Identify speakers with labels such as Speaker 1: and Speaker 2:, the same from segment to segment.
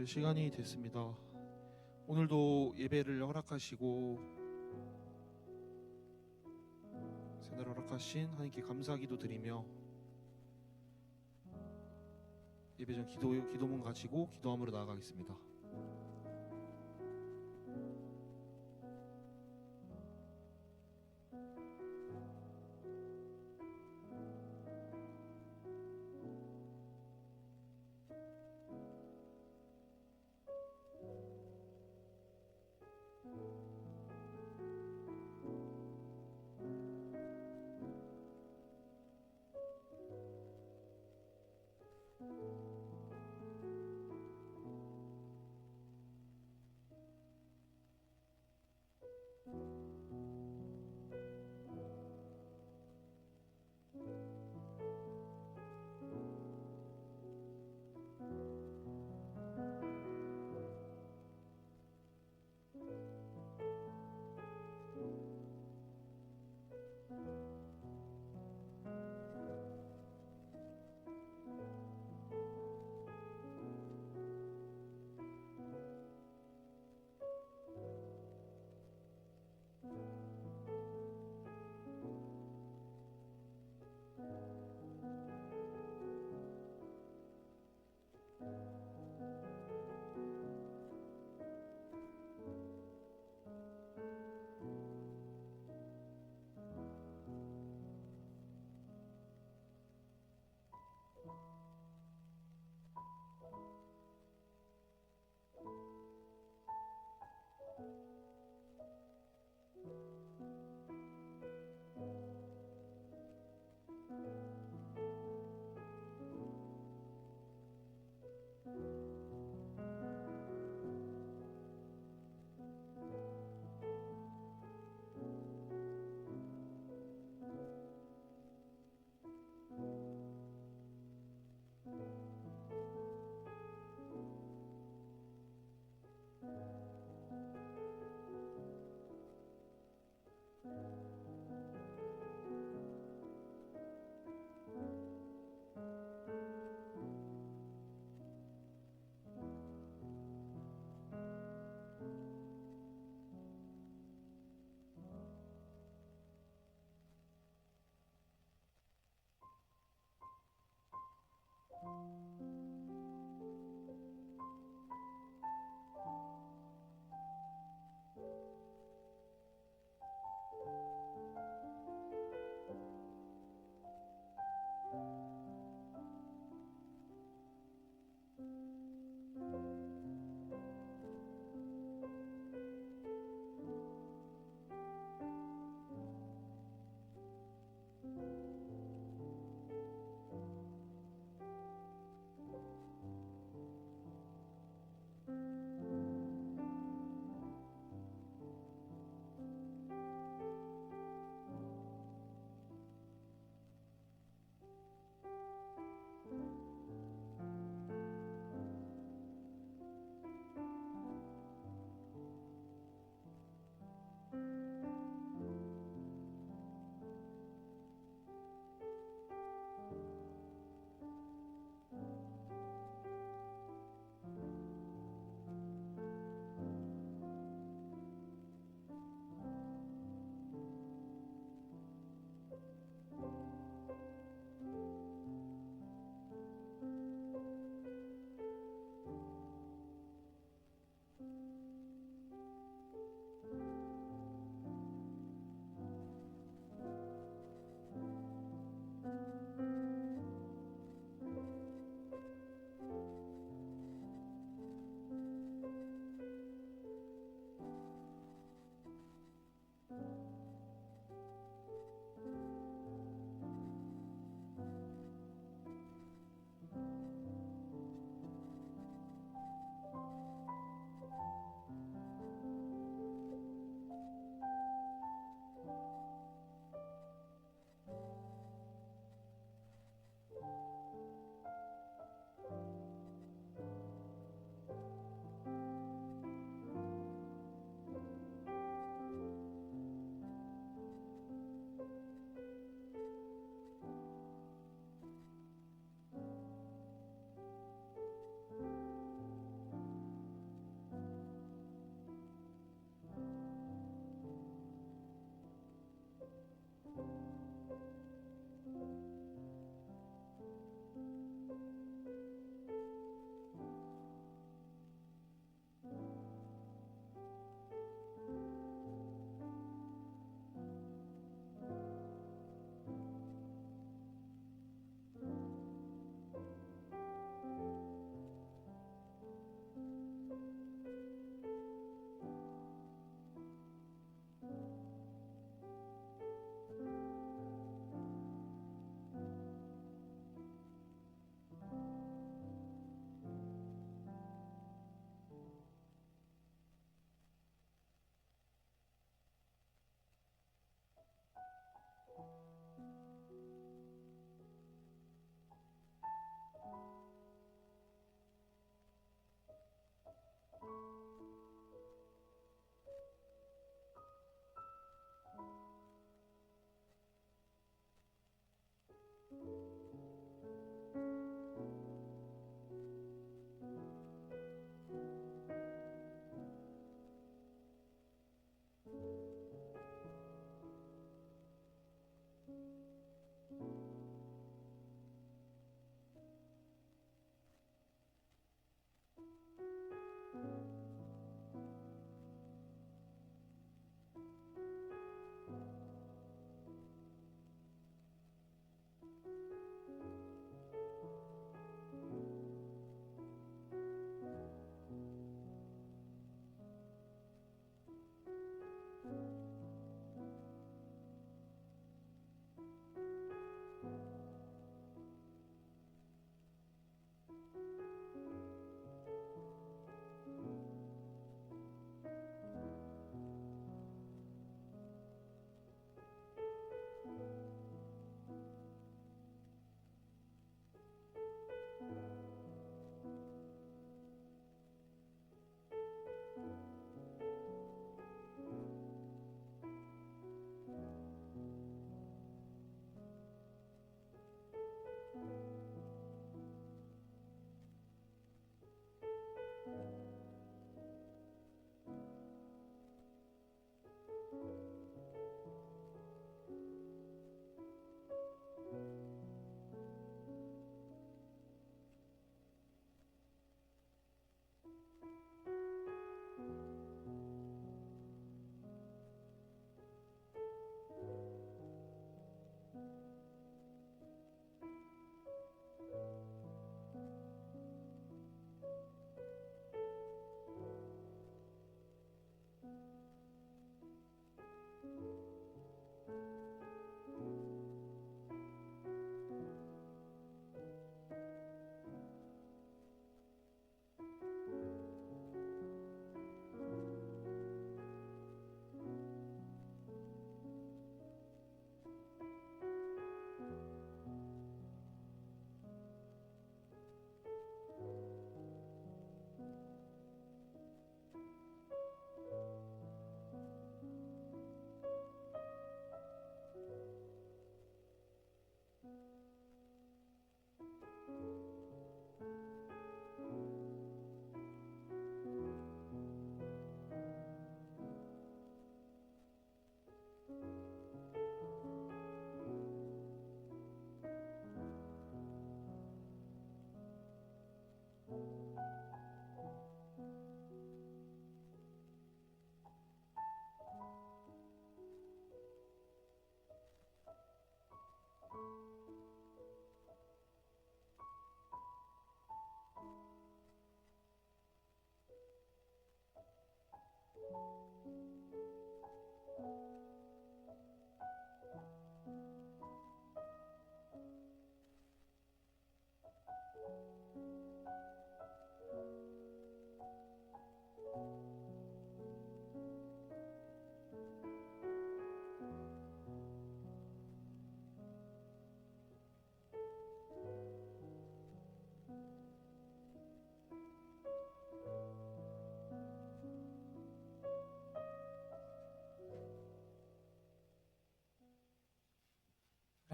Speaker 1: 될 시간이 됐습니다. 오늘도 예배를 허락하시고 새날 허락하신 하나님께 감사기도 드리며 예배 전 기도문 가지고 기도함으로 나아가겠습니다.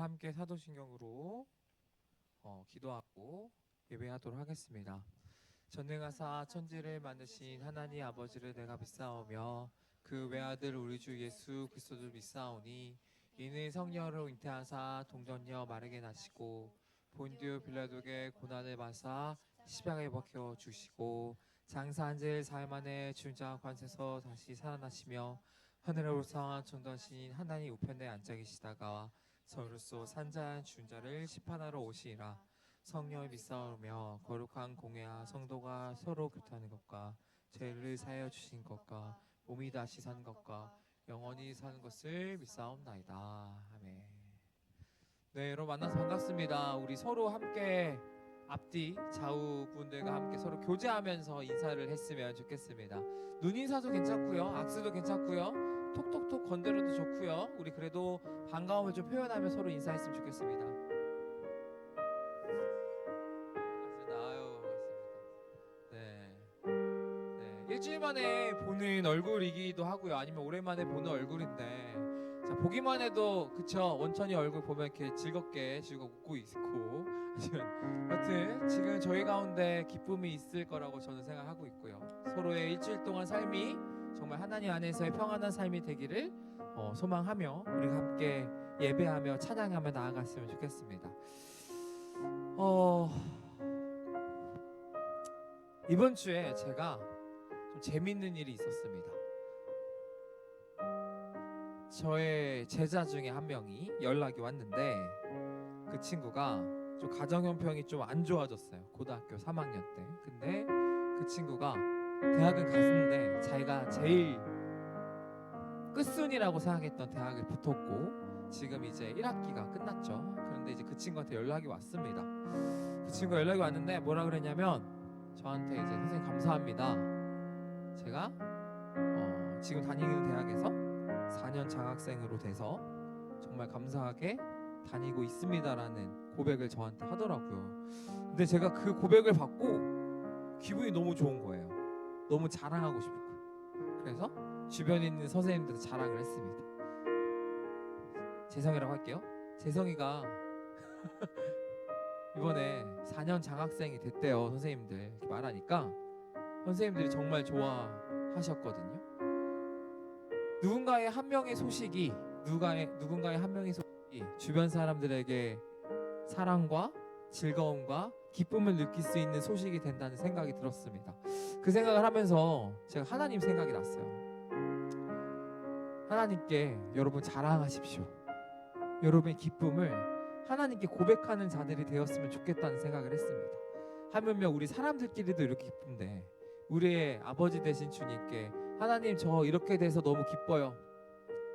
Speaker 2: 함께 사도신경으로 기도하고 예배하도록 하겠습니다. 전능하사 천지를 만드신 하나님 아버지를 내가 믿사오며 그 외아들 우리 주 예수 그리스도를 믿사오니 이는 성령으로 잉태하사 동정녀 마르게 나시고 본디오 빌라도에게 고난을 받사 십자가에 박혀 주시고 장사한질 사흘 만에 중자 관세서 다시 살아나시며 하늘으로 상한 전도하신 하나님 우편에 앉아 계시다가 저로서 산자한 중자를 심판하러 오시리라. 성령을 믿사오며 거룩한 공회와 성도가 서로 교통하는 것과 죄를 사하여 주신 것과 몸이 다시 사는 것과 영원히 사는 것을 믿사옵나이다. 아멘. 네, 여러분 만나서 반갑습니다. 우리 서로 함께 앞뒤 좌우 분들과 함께 서로 교제하면서 인사를 했으면 좋겠습니다. 눈인사도 괜찮고요, 악수도 괜찮고요, 톡톡톡 건드려도 좋고요. 우리 그래도 반가움을 좀 표현하며 서로 인사했으면 좋겠습니다. 반갑습니다. 아유, 반갑습니다. 네. 일주일 만에 보는 얼굴이기도 하고요, 아니면 오랜만에 보는 얼굴인데, 자, 보기만 해도 그쵸, 원천이 얼굴 보면 이렇게 즐겁게 웃고 있고, 여튼 지금 저희 가운데 기쁨이 있을 거라고 저는 생각하고 있고요. 서로의 일주일 동안 삶이 정말 하나님 안에서의 평안한 삶이 되기를 소망하며 우리가 함께 예배하며 찬양하며 나아갔으면 좋겠습니다. 이번 주에 제가 좀 재밌는 일이 있었습니다. 저의 제자 중에 한 명이 연락이 왔는데, 그 친구가 좀 가정 형편이 좀 안 좋아졌어요. 고등학교 3학년 때. 근데 그 친구가 대학을 갔는데 자기가 제일 끝순이라고 생각했던 대학을 붙었고 지금 이제 1학기가 끝났죠. 그런데 이제 그 친구한테 연락이 왔습니다. 그 친구가 연락이 왔는데 뭐라 그랬냐면 저한테 이제 선생님 감사합니다. 제가 지금 다니는 대학에서 4년 장학생으로 돼서 정말 감사하게 다니고 있습니다라는 고백을 저한테 하더라고요. 근데 제가 그 고백을 받고 기분이 너무 좋은 거예요. 너무 자랑하고 싶고, 그래서 주변에 있는 선생님들도 자랑을 했습니다. 재성이라고 할게요. 재성이가 이번에 4년 장학생이 됐대요. 선생님들 이렇게 말하니까 선생님들이 정말 좋아하셨거든요. 누군가의 한 명의 소식이 주변 사람들에게 사랑과 즐거움과 기쁨을 느낄 수 있는 소식이 된다는 생각이 들었습니다. 그 생각을 하면서 제가 하나님 생각이 났어요. 하나님께 여러분 자랑하십시오. 여러분의 기쁨을 하나님께 고백하는 자들이 되었으면 좋겠다는 생각을 했습니다. 하물며 우리 사람들끼리도 이렇게 기쁜데 우리의 아버지 되신 주님께 하나님 저 이렇게 돼서 너무 기뻐요,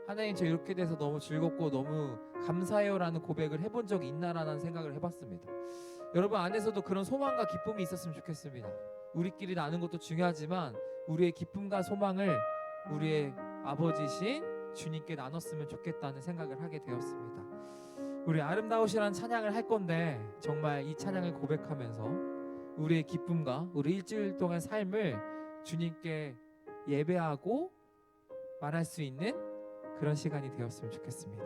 Speaker 2: 하나님 저 이렇게 돼서 너무 즐겁고 너무 감사해요 라는 고백을 해본 적이 있나라는 생각을 해봤습니다. 여러분 안에서도 그런 소망과 기쁨이 있었으면 좋겠습니다. 우리끼리 나누는 것도 중요하지만 우리의 기쁨과 소망을 우리의 아버지신 주님께 나눴으면 좋겠다는 생각을 하게 되었습니다. 우리 아름다우시라는 찬양을 할 건데 정말 이 찬양을 고백하면서 우리의 기쁨과 우리 일주일 동안 삶을 주님께 예배하고 말할 수 있는 그런 시간이 되었으면 좋겠습니다.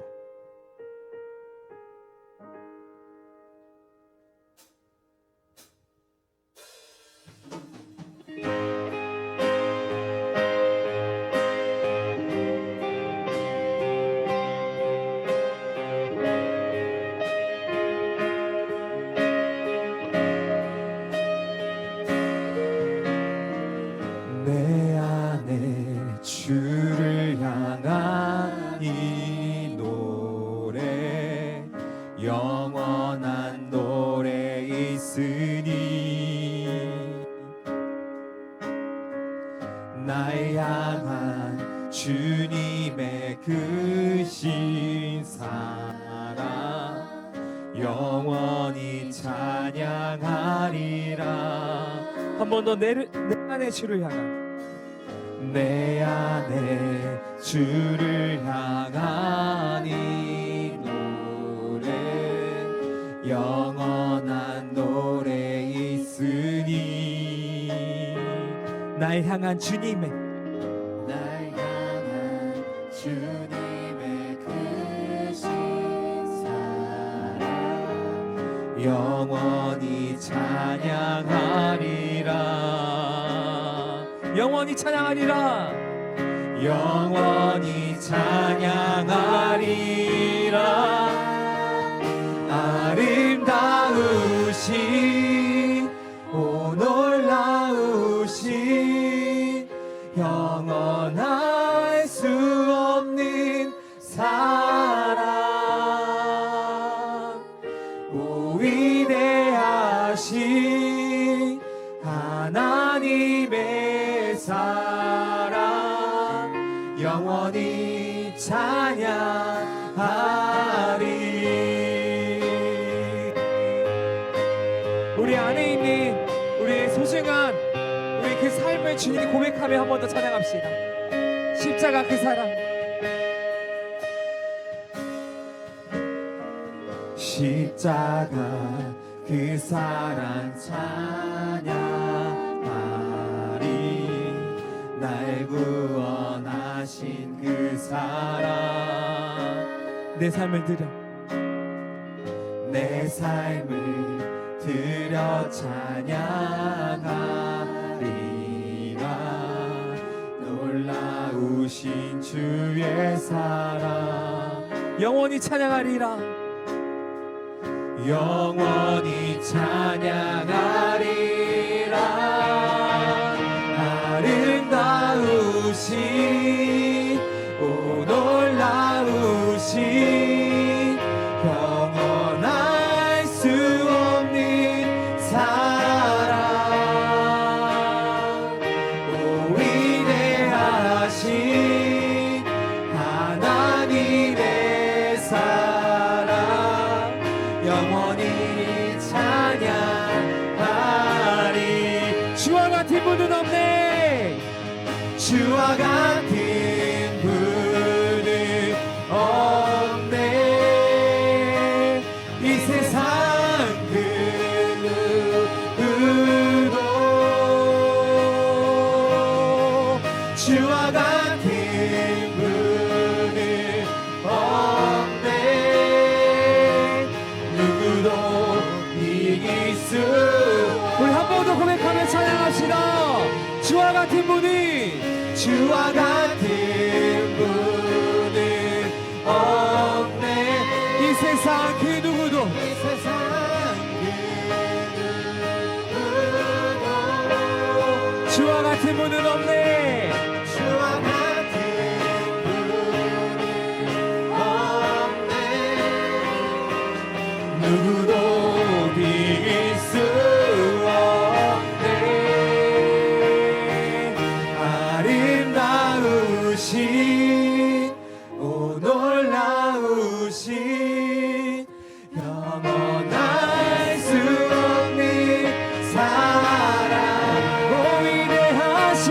Speaker 3: 내 안에 주를 향한 이 노래 영원한 노래 있으니 날 향한 주님의 그 신사랑 영원히 찬양하리라. 한 번 더 내 안에 주를 향한 내 안에 주를 향한 이 노래 영원한 노래 있으니 날 향한 주님의 그 신사랑 영원히 찬양하리라. 영원히 찬양하리라. 영원히 찬양하리라. 아름다우신 오 놀라우신 영원할 수 없는 사랑. 오 위대하신 하나님의 사랑 영원히 찬양하리. 우리 안에 있는 우리의 소중한 우리 그 삶을 주님께 고백하며 한 번 더 찬양합시다. 십자가 그 사랑. 십자가 그 사랑 찬양하리. 날 구원하신 그 사랑. 내 삶을 드려 내 삶을 드려 찬양하리라. 놀라우신 주의 사랑 영원히 찬양하리라. 영원히 찬양하리라. 아름다우신 오 놀라우신 영원할 수 없는 사랑. 오 위대하신 하나님의 사랑 영원히 찬양하리. 주와 같은 분은 없네. 주와 같은 분은 없네. 이 세상 그 누구도 주와 같은 분은 없네. 누구도 이길 수. 우리 한 번 더 고백하며 찬양합시다. 주와 같은 분이 주와 같은 분은 없네. 이 세상 그 누구도 이 세상 그 누구도 주와 같은 분은 없네. 주와 같은 분은 없네. 누구도 비길 수 없네. 아름다우신 오 놀라우신 영원할 수 없는 사랑. 오 위대하신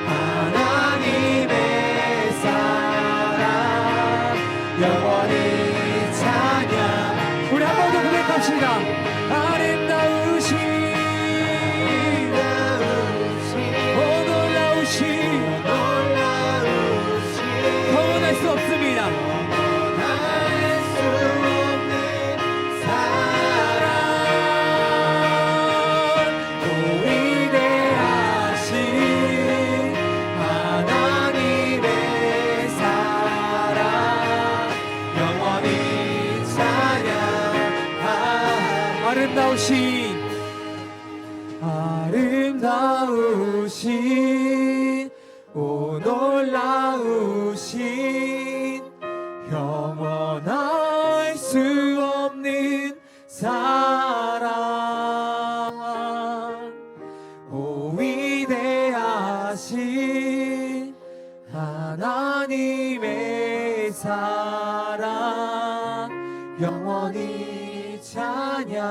Speaker 3: 하나님의 사랑 영원히 찬양. 우리 한 번 더 고백합시다. 아름다우신 오 놀라우신 영원할 수 없습니다. 영원할 수 없는 사랑. 오 위대하신 하나님의 사랑 영원히 찬양. 아름다우신 아름다우신 오 놀라우신 영원할 수 없는 사랑. 오 위대하신 하나님의 사랑 영원히 찬양하리.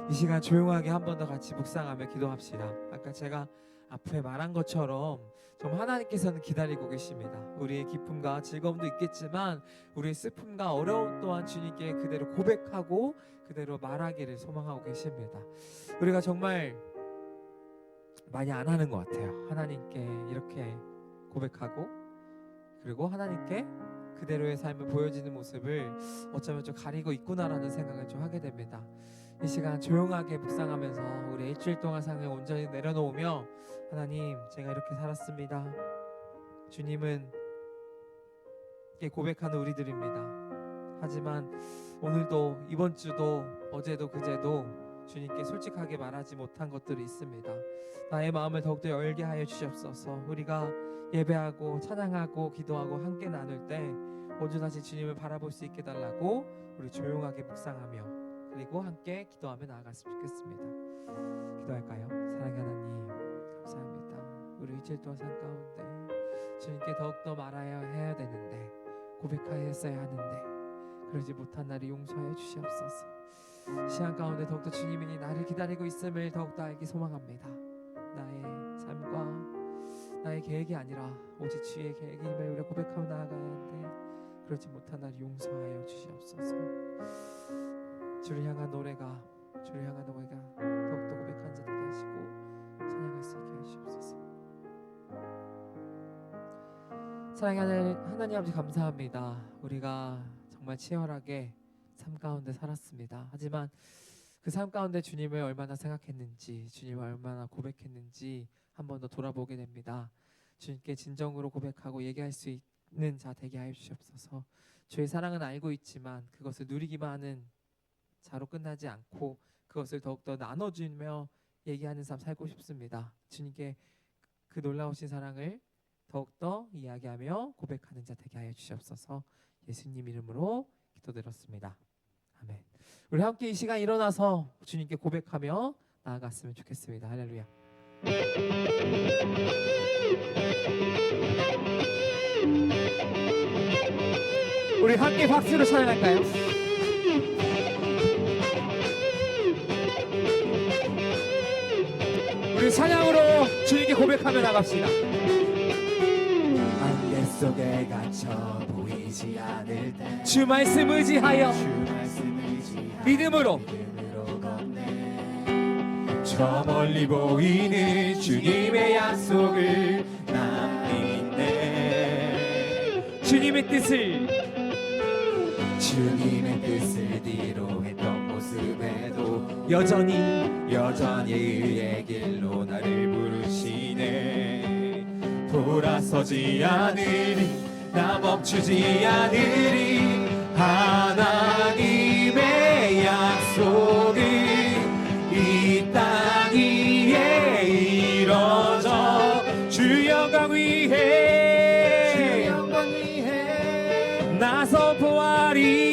Speaker 3: 이 시간 조용하게 한 번 더 같이 묵상하며 기도합시다. 아까 제가 앞에 말한 것처럼 정말 하나님께서는 기다리고 계십니다. 우리의 기쁨과 즐거움도 있겠지만 우리의 슬픔과 어려움 또한 주님께 그대로 고백하고 그대로 말하기를 소망하고 계십니다. 우리가 정말 많이 안 하는 것 같아요. 하나님께 이렇게 고백하고 그리고 하나님께 그대로의 삶을 보여지는 모습을 어쩌면 좀 가리고 있구나라는 생각을 좀 하게 됩니다. 이 시간 조용하게 묵상하면서 우리 일주일 동안 삶을 온전히 내려놓으며 하나님, 제가 이렇게 살았습니다. 주님은 이렇게 고백하는 우리들입니다. 하지만 오늘도, 이번 주도, 어제도, 그제도 주님께 솔직하게 말하지 못한 것들이 있습니다. 나의 마음을 더욱더 열게 하여 주시옵소서. 우리가 예배하고 찬양하고 기도하고 함께 나눌 때 온전하신 주님을 바라볼 수 있게 달라고 우리 조용하게 묵상하며 그리고 함께 기도하며 나아갔으면 좋겠습니다. 기도할까요? 사랑의 하나님, 감사합니다. 우리 일주일 동안 삶 가운데 주님께 더욱더 말하여 해야 되는데, 고백하였어야 하는데 그러지 못한 날이 용서하여 주시옵소서. 시간 가운데 더욱더 주님이 나를 기다리고 있음을 더욱더 알기 소망합니다. 나의 삶과 나의 계획이 아니라 오직 주의 계획임을 우리가 고백하며 나아가야 하는데 그러지 못한 날이 용서하여 주시옵소서. 주를 향한 노래가 더욱더 고백한 자 되게 하시고 찬양할 수 있게 하시옵소서. 사랑하는 하나님 아버지, 감사합니다. 우리가 정말 치열하게 삶 가운데 살았습니다. 하지만 그 삶 가운데 주님을 얼마나 생각했는지, 주님을 얼마나 고백했는지 한 번 더 돌아보게 됩니다. 주님께 진정으로 고백하고 얘기할 수 있는 자 되게 하여 주시옵소서. 주의 사랑은 알고 있지만 그것을 누리기만 하는 자로 끝나지 않고 그것을 더욱더 나눠주며 얘기하는 삶 살고 싶습니다. 주님께 그 놀라우신 사랑을 더욱더 이야기하며 고백하는 자 되게 하여 주시옵소서. 예수님 이름으로 기도드렸습니다. 아멘. 우리 함께 이 시간 일어나서 주님께 고백하며 나아갔으면 좋겠습니다. 할렐루야. 우리 함께 박수로 찬양할까요? 우리 찬양으로 주님께 고백하며 나갑시다.
Speaker 4: 안개 속에 갇혀 보이지 않을 때
Speaker 3: 주 말씀 의지하여
Speaker 4: 주 말씀 의지하여
Speaker 3: 믿음으로
Speaker 4: 걷네. 저 멀리 보이는 주님의 약속을 난 믿네.
Speaker 3: 주님의 뜻을
Speaker 4: 뒤로 했던 모습에도
Speaker 3: 여전히
Speaker 4: 의의 길로 나를 부르시네. 돌아서지 않으리, 나 멈추지 않으리. 하나님의 약속은 이 땅 위에 이뤄져 주 영광 위에 나 선포하리.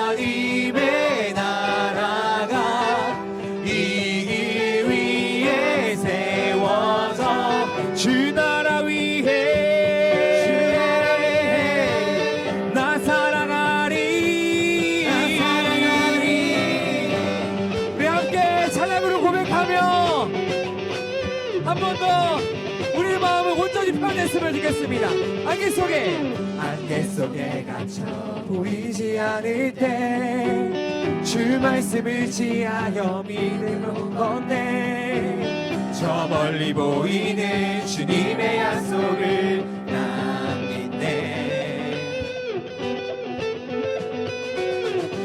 Speaker 4: 하나님의 나라가 이 길 위에 세워져 주 나라 위에 나 사랑하리. 우리 함께 찬양으로 고백하며 한 번 더 우리의 마음을 온전히 표현했으면 좋겠습니다. 안개 속에 갇혀 보이지 않을 때 주 말씀을 지하여 믿음으로 걷네. 저 멀리 보이는 주님의 약속을 난 믿네.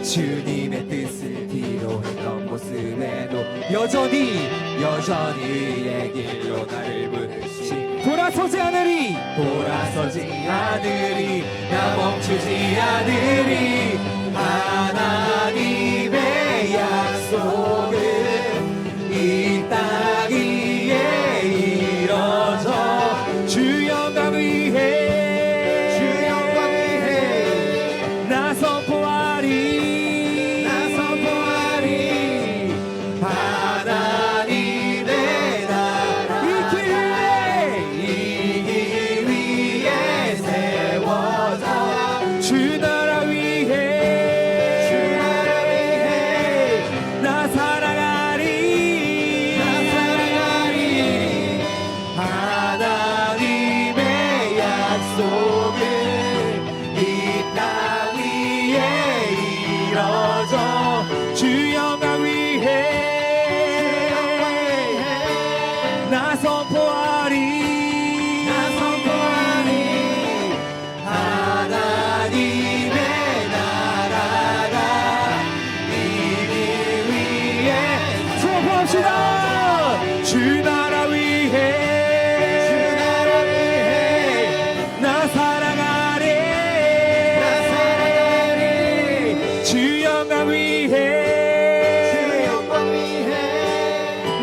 Speaker 4: 주님의 뜻을 뒤로 했던 모습에도 여전히 의의 길로 나를 부르시. 돌아서지 않으리, 나 멈추지 않으리. 하나님의 약속은 이 땅 위에 이뤄져 주 영광 위에 나 선포하리. 하나님의 나라 이 길 위에 세워져 주 나라 위에 나 사랑
Speaker 3: 선포하리
Speaker 4: 나 선포하리 하나님의 나라가 이기 위해
Speaker 3: 선포합시다 주 나라 위해 나 살아가리 주 영광 위해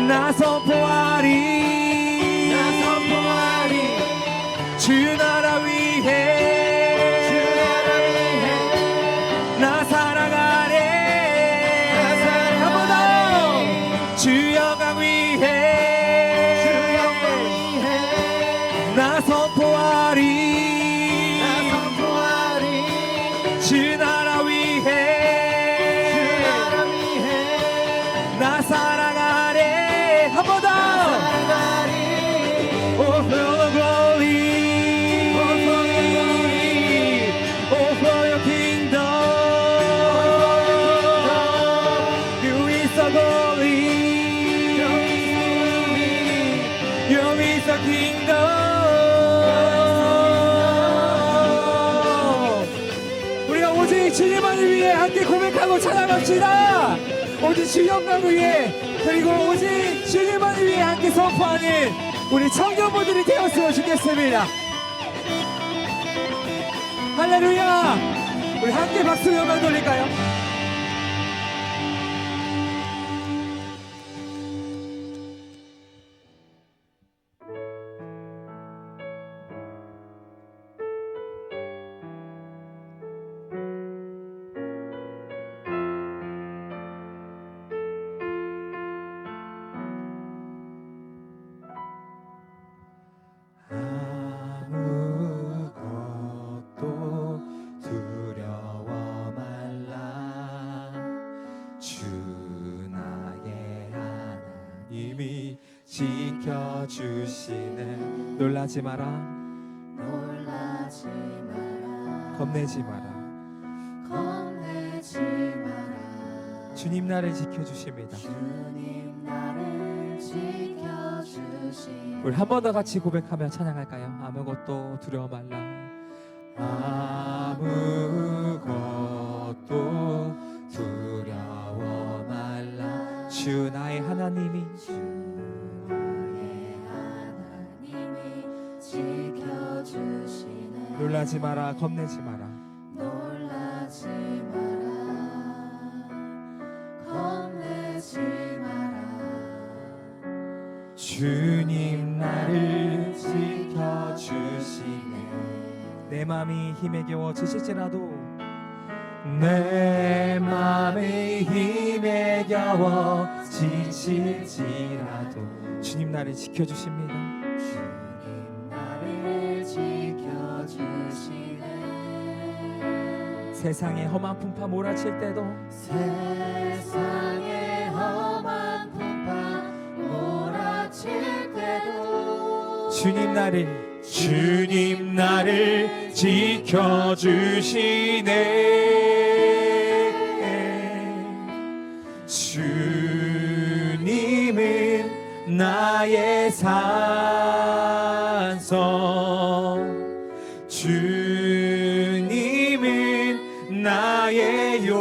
Speaker 3: 나 선포하리 주 나라 위해 나 살아가리 한 번 더 주 영광 위해 나 선포하리 주 나라 위해 나 살아가리 한 번 더 Oh for the glory Oh for your kingdom You is the glory You is the kingdom 우리가 오직 주님만을 위해 함께 고백하고 찬양합시다 오직 주 영광을 위해 그리고 오직 주님만을 위해 함께 선포하는 우리 청년분들이 되었으면 좋겠습니다 할렐루야 우리 함께 박수 영광 돌릴까요?
Speaker 4: 아무것도 두려워 말라 주 나의 하나님이 지켜주시네
Speaker 3: 놀라지 마라
Speaker 5: 놀라지 마라
Speaker 3: 겁내지 마라
Speaker 5: 겁내지 마라
Speaker 3: 주님 나를 지켜주십니다
Speaker 5: 주님 나를 지켜주시니
Speaker 3: 우리 한 번 더 같이 고백하며 찬양할까요? 아무것도 두려워 말라
Speaker 4: 아무것도 두려워 말라
Speaker 3: 주 나의 하나님이
Speaker 5: 나의 하나님이 지켜주시네
Speaker 3: 놀라지 마라 겁내지 마라
Speaker 5: 놀라지 마라 겁내지 마라
Speaker 4: 주님 나를 지켜주시네
Speaker 3: 내 마음이 힘에 겨워 지칠지라도
Speaker 4: 내 맘의 힘에 겨워 지칠지라도
Speaker 3: 주님 나를 지켜주십니다
Speaker 5: 주님 나를 지켜주시네
Speaker 3: 세상의 험한 풍파 몰아칠 때도
Speaker 5: 세상의 험한 풍파 몰아칠 때도
Speaker 3: 주님 나를
Speaker 4: 지켜주시네 주님은 나의 산성 주님은 나의 요새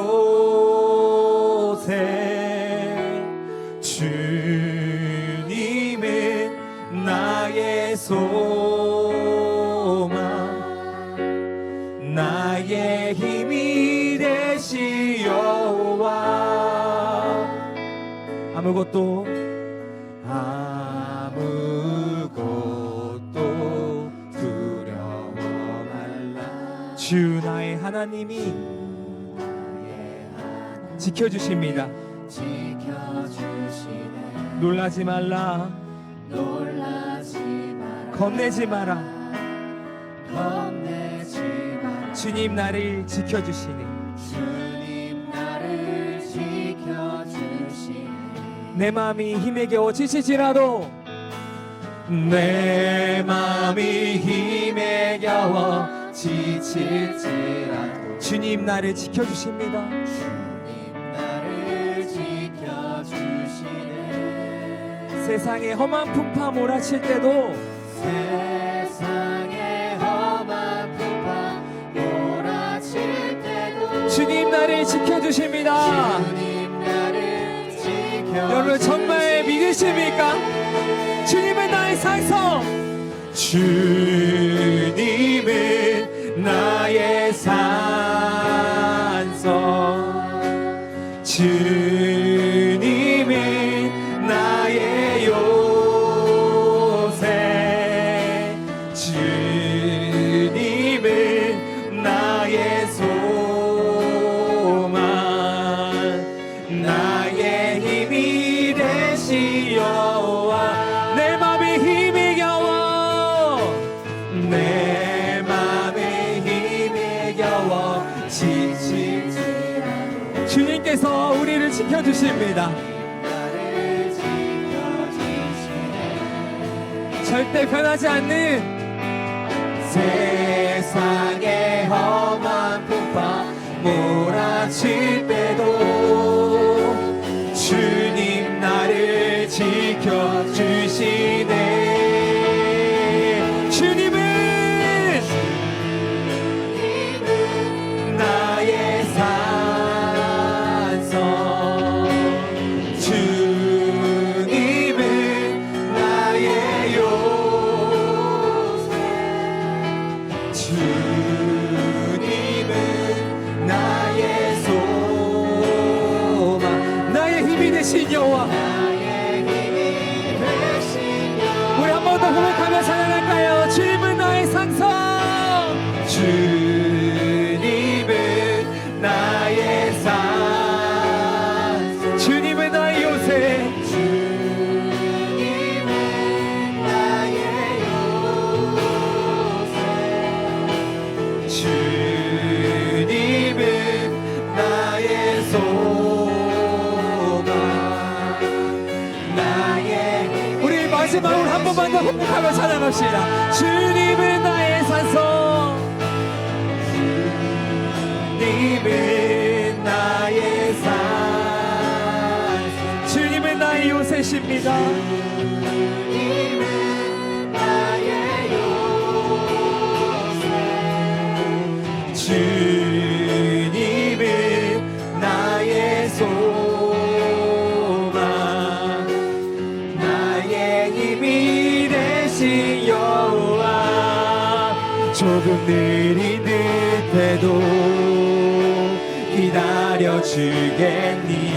Speaker 4: 주님은 나의 소망 나의 힘이 되시여와
Speaker 3: 아무것도
Speaker 4: 두려워 말라
Speaker 3: 주 나의 하나님이 지켜주십니다
Speaker 5: 지켜주시네
Speaker 3: 놀라지 말라
Speaker 5: 놀라지 마라
Speaker 3: 겁내지 마라
Speaker 5: 겁내지 마라
Speaker 3: 주님 나를 지켜주시니
Speaker 5: 주님 나를 지켜주시네
Speaker 3: 내 마음이 힘에 겨워 지치지라도
Speaker 4: 내 맘이 힘에 겨워 지칠지라도
Speaker 3: 주님 나를 지켜주십니다
Speaker 5: 주님 나를 지켜주시네
Speaker 3: 세상에 험한 풍파 몰아칠 때도
Speaker 5: 세상에 험한 풍파 몰아칠 때도
Speaker 3: 주님 나를 지켜주십니다.
Speaker 5: 주님 나를 지켜주시네.
Speaker 3: 여러분 정말 믿으십니까? 주님은 나의 산성,
Speaker 4: 주님은 나의 산성, 주님은 나의 요새, 주님은 나의 소망, 나의 힘이 되시 여호와.
Speaker 3: 내 맘에 힘이 겨워,
Speaker 4: 내 맘에 힘이 겨워 지치지 않고
Speaker 3: 주님께서 우리를 지켜주십니다.
Speaker 5: 나를 지켜주시네.
Speaker 3: 절대 변하지 않는
Speaker 4: 세상의 험한 풍파 몰아칠 때도 주님 나를 지켜주시네.
Speaker 3: 주님은
Speaker 4: 나의 산성, 주님은 나의 요새, 주님은 나의 소망,
Speaker 3: 나의 힘이 되신 여호와.
Speaker 5: 나의 힘이 되신 여호와.
Speaker 3: 우리 한 번 더 고백하며 찬양할까요? 주님은 나의 상성,
Speaker 4: 주님은 나의 산성,
Speaker 3: 주님은 나의 요새,
Speaker 5: 주님은 나의 요새.
Speaker 4: 주님은 나의 소망, 나의
Speaker 3: 우리 마지막으로 한 번만 더 고백하며 찬양합시다. 주님은 나의 산성,
Speaker 4: 주님은 나의 산성,
Speaker 3: 주님은 나의 요새십니다.
Speaker 5: 주님은 나의 요새.
Speaker 4: 주님은 나의 소망, 나의 힘이 되신 여호와. 조금 느린 듯해도 기다려 주겠니.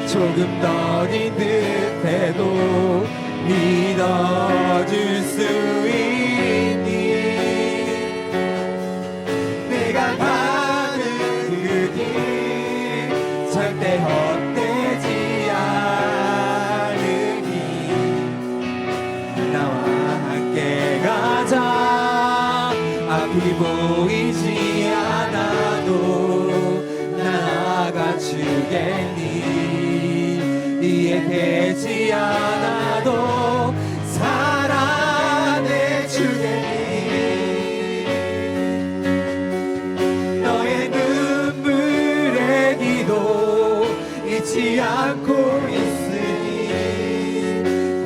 Speaker 4: 조금 더딘 듯해도 믿어줄 수 있니. 내가 가는 그 길 절대 헛되지 않으니 나와 함께 가자. 앞이 보이지 않아도 나아가 주겠니. 이해되지 않아도 살아내 주겠니. 너의 눈물의 기도 잊지 않고 있으니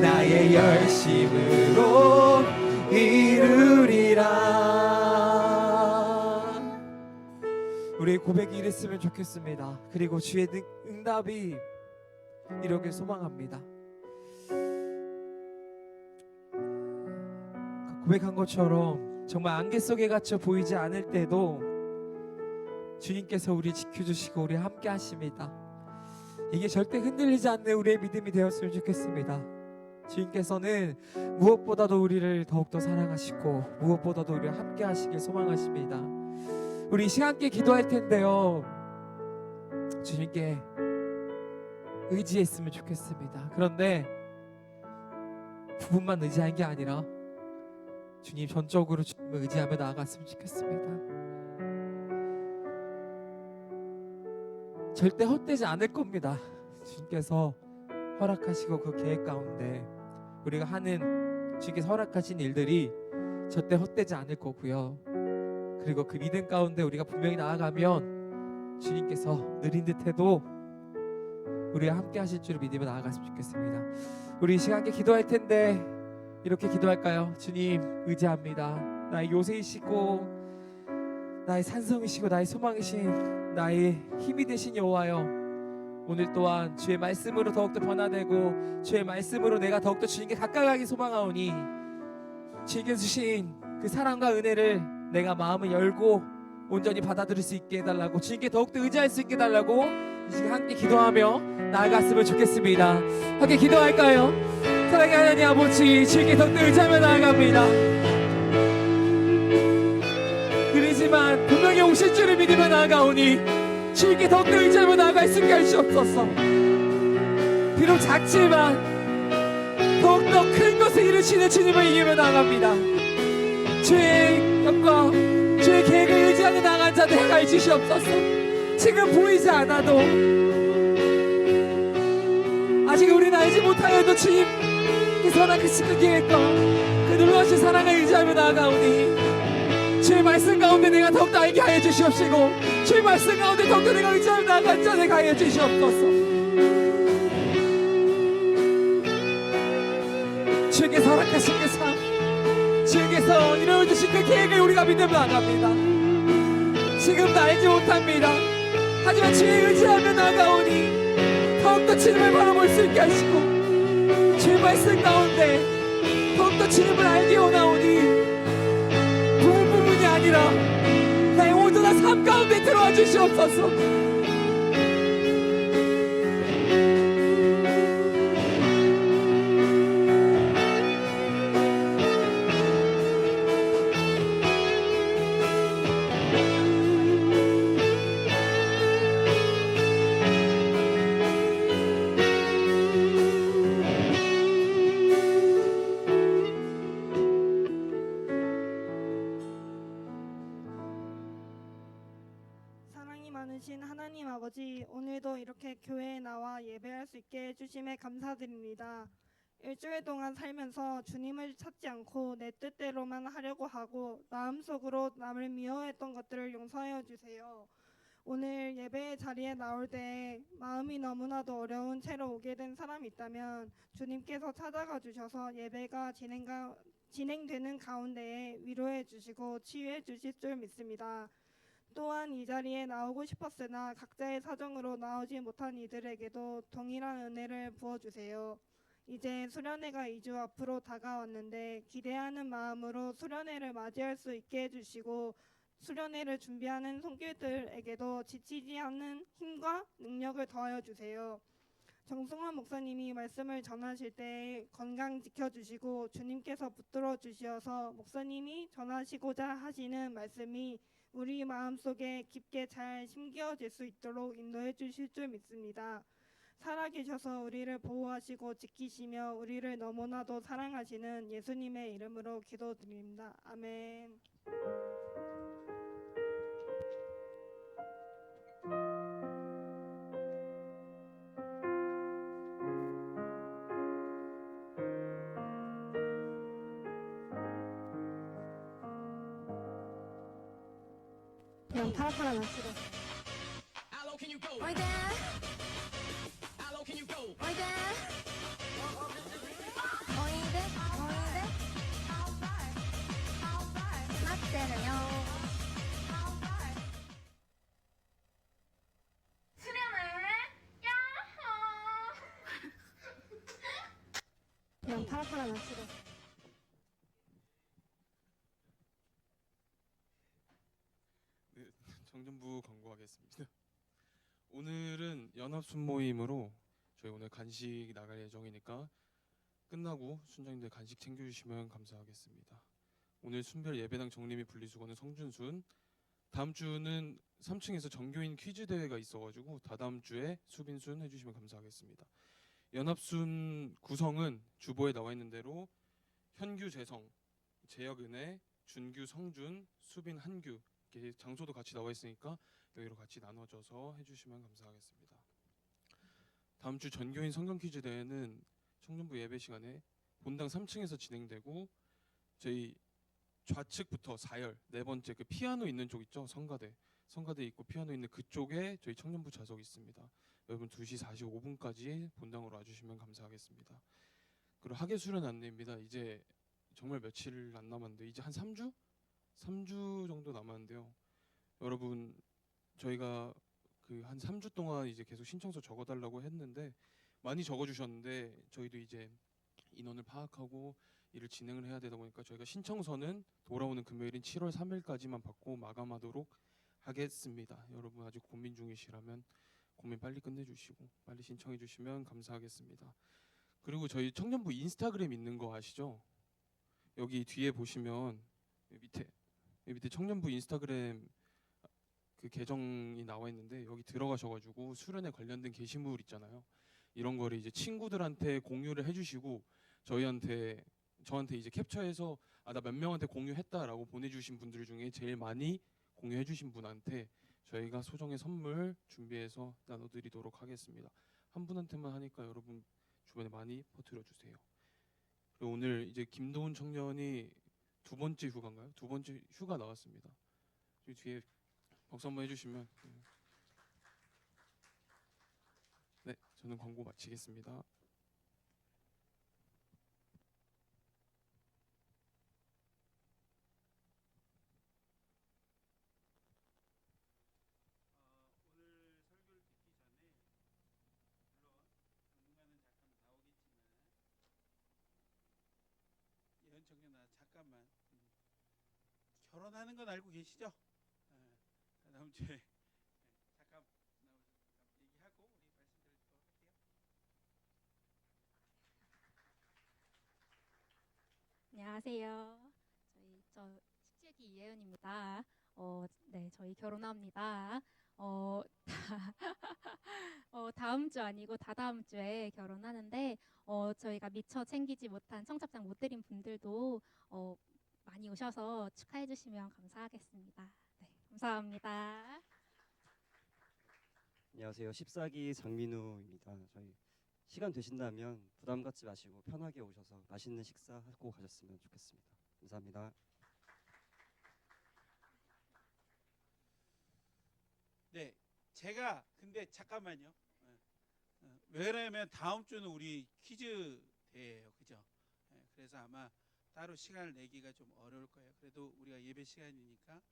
Speaker 4: 나의 열심으로 이루리라.
Speaker 3: 우리의 고백이 이랬으면 좋겠습니다. 그리고 주의 응답이 이렇게 소망합니다. 고백한 것처럼 정말 안개 속에 갇혀 보이지 않을 때도 주님께서 우리 지켜주시고 우리 함께 하십니다. 이게 절대 흔들리지 않는 우리의 믿음이 되었으면 좋겠습니다. 주님께서는 무엇보다도 우리를 더욱더 사랑하시고 무엇보다도 우리와 함께 하시길 소망하십니다. 우리 시간께 기도할 텐데요, 주님께 의지했으면 좋겠습니다. 그런데 부분만 의지한 게 아니라 주님 전적으로 주님을 의지하며 나아갔으면 좋겠습니다. 절대 헛되지 않을 겁니다. 주님께서 허락하시고 그 계획 가운데 우리가 하는 주님께서 허락하신 일들이 절대 헛되지 않을 거고요. 그리고 그 믿음 가운데 우리가 분명히 나아가면 주님께서 느린 듯해도 우리와 함께 하실 줄을 믿으며 나아갔으면 좋겠습니다. 우리 이 시간 함께 기도할 텐데 이렇게 기도할까요? 주님 의지합니다. 나의 요새이시고 나의 산성이시고 나의 소망이신 나의 힘이 되신 여호와여, 오늘 또한 주의 말씀으로 더욱더 변화되고 주의 말씀으로 내가 더욱더 주님께 가까이 소망하오니 주님께 주신 그 사랑과 은혜를 내가 마음을 열고 온전히 받아들일 수 있게 해달라고, 주님께 더욱더 의지할 수 있게 해달라고 이 시간 함께 기도하며 나아갔으면 좋겠습니다. 함께 기도할까요? 사랑의 하나님 아버지, 주님께 더욱더 의지하며 나아갑니다. 느리지만 분명히 오실 줄을 믿으며 나아가오니 주님께 더욱더 의지하며 나아갈 수 있게 하시옵소서. 비록 작지만 더욱더 큰 것을 이루시는 주님을 이기며 나아갑니다. 주의 영광, 주의 계획을 의지하는 나아간 자들 행하여 주시옵소서. 지금 보이지 않아도, 아직 우리는 알지 못하여도 주님께서 허락하신 그 계획과 그 놀라우신 사랑을 의지하며 나아가오니 주의 말씀 가운데 내가 더욱더 알게 하여 주시옵시고 주의 말씀 가운데 더욱더 내가 의지하며 나아간 자들 하여 주시옵소서. 주께서 허락하신 그 삶, 주께서 이루어주신 그 계획을 우리가 믿으며 나아갑니다. 지금도 알지 못합니다. 하지만 주의 의지하며 나아가오니 더욱더 주님을 바라볼 수 있게 하시고 주의 말씀 가운데 더욱더 주님을 알게 원하오니 부분이 아니라 나의 온전한 삶 가운데 들어와 주시옵소서.
Speaker 6: 사랑이 많으신 하나님 아버지, 오늘도 이렇게 교회에 나와 예배할 수 있게 해주심에 감사드립니다. 일주일 동안 살면서 주님을 찾지 않고 내 뜻대로만 하려고 하고 마음속으로 남을 미워했던 것들을 용서하여 주세요. 오늘 예배의 자리에 나올 때 마음이 너무나도 어려운 채로 오게 된 사람이 있다면 주님께서 찾아가 주셔서 예배가 진행되는 가운데에 위로해 주시고 치유해 주실 줄 믿습니다. 또한 이 자리에 나오고 싶었으나 각자의 사정으로 나오지 못한 이들에게도 동일한 은혜를 부어주세요. 이제 수련회가 2주 앞으로 다가왔는데 기대하는 마음으로 수련회를 맞이할 수 있게 해주시고 수련회를 준비하는 손길들에게도 지치지 않는 힘과 능력을 더하여 주세요. 정승환 목사님이 말씀을 전하실 때 건강 지켜주시고 주님께서 붙들어 주시어서 목사님이 전하시고자 하시는 말씀이 우리 마음속에 깊게 잘 심겨질 수 있도록 인도해 주실 줄 믿습니다. 살아계셔서 우리를 보호하시고 지키시며 우리를 너무나도 사랑하시는 예수님의 이름으로 기도드립니다. 아멘. 그냥 파라파라 납시다.
Speaker 5: 어이대 어이대 어이대 나 때려요.
Speaker 6: 그냥 파라파라 납시다.
Speaker 1: 네, 청년부 광고하겠습니다. 오늘은 연합 순모임으로 저희 오늘 간식 나갈 예정이니까 끝나고 순장님들 간식 챙겨주시면 감사하겠습니다. 오늘 순별 예배당 정림이 분리수거는 성준순, 다음 주는 3층에서 정교인 퀴즈 대회가 있어가지고 다다음 주에 수빈순 해주시면 감사하겠습니다. 연합순 구성은 주보에 나와 있는 대로 현규 재성, 재혁은혜, 준규 성준, 수빈 한규, 이렇게 장소도 같이 나와 있으니까 여기로 같이 나눠져서 해주시면 감사하겠습니다. 다음 주 전교인 성경 퀴즈 대회는 청년부 예배 시간에 본당 3층에서 진행되고 저희 좌측부터 4열 네 번째 그 피아노 있는 쪽 있죠? 성가대 있고 피아노 있는 그쪽에 저희 청년부 좌석이 있습니다. 여러분 2시 45분까지 본당으로 와주시면 감사하겠습니다. 그리고 학예 수련 안내입니다. 이제 정말 며칠 안 남았는데 이제 한 3주? 3주 정도 남았는데요. 여러분 저희가 그 한 3주 동안 이제 계속 신청서 적어달라고 했는데 많이 적어주셨는데 저희도 이제 인원을 파악하고 일을 진행을 해야 되다 보니까 저희가 신청서는 돌아오는 금요일인 7월 3일까지만 받고 마감하도록 하겠습니다. 여러분 아직 고민 중이시라면 고민 빨리 끝내주시고 빨리 신청해 주시면 감사하겠습니다. 그리고 저희 청년부 인스타그램 있는 거 아시죠? 여기 뒤에 보시면 여기 밑에 청년부 인스타그램 그 계정이 나와 있는데 여기 들어가셔가지고 수련회 관련된 게시물 있잖아요. 이런 거를 이제 친구들한테 공유를 해주시고 저한테 이제 캡처해서 나 몇 명한테 공유했다라고 보내주신 분들 중에 제일 많이 공유해주신 분한테 저희가 소정의 선물 준비해서 나눠드리도록 하겠습니다. 한 분한테만 하니까 여러분 주변에 많이 퍼뜨려 주세요. 그리고 오늘 이제 김도훈 청년이 2번째 휴가인가요? 2번째 휴가 나왔습니다. 저기 뒤에 박수 한번 해주시면. 네, 저는 광고 마치겠습니다.
Speaker 7: 오늘 설교를 듣기 전에 물론 당분간은 잠깐 나오겠지만 예언 청년아 잠깐만 결혼하는 건 알고 계시죠? 다음 주에 잠깐 나오셔서 얘기하고 우리 말씀드리도록 할게요.
Speaker 5: 안녕하세요. 저 식재기 이혜연입니다. 네, 저희 결혼합니다. 다음 주 아니고 다다음 주에 결혼하는데 저희가 미처 챙기지 못한 청첩장 못 드린 분들도 많이 오셔서 축하해 주시면 감사하겠습니다. 네, 감사합니다.
Speaker 8: 안녕하세요. 14기 장민우입니다. 저희 시간 되신다면 부담 갖지 마시고 편하게 오셔서 맛있는 식사하고 가셨으면 좋겠습니다. 감사합니다.
Speaker 7: 네, 제가 근데 잠깐만요. 왜냐면 다음 주는 우리 퀴즈 대회예요, 그죠? 그래서 아마 따로 시간을 내기가 좀 어려울 거예요. 그래도 우리가 예배 시간이니까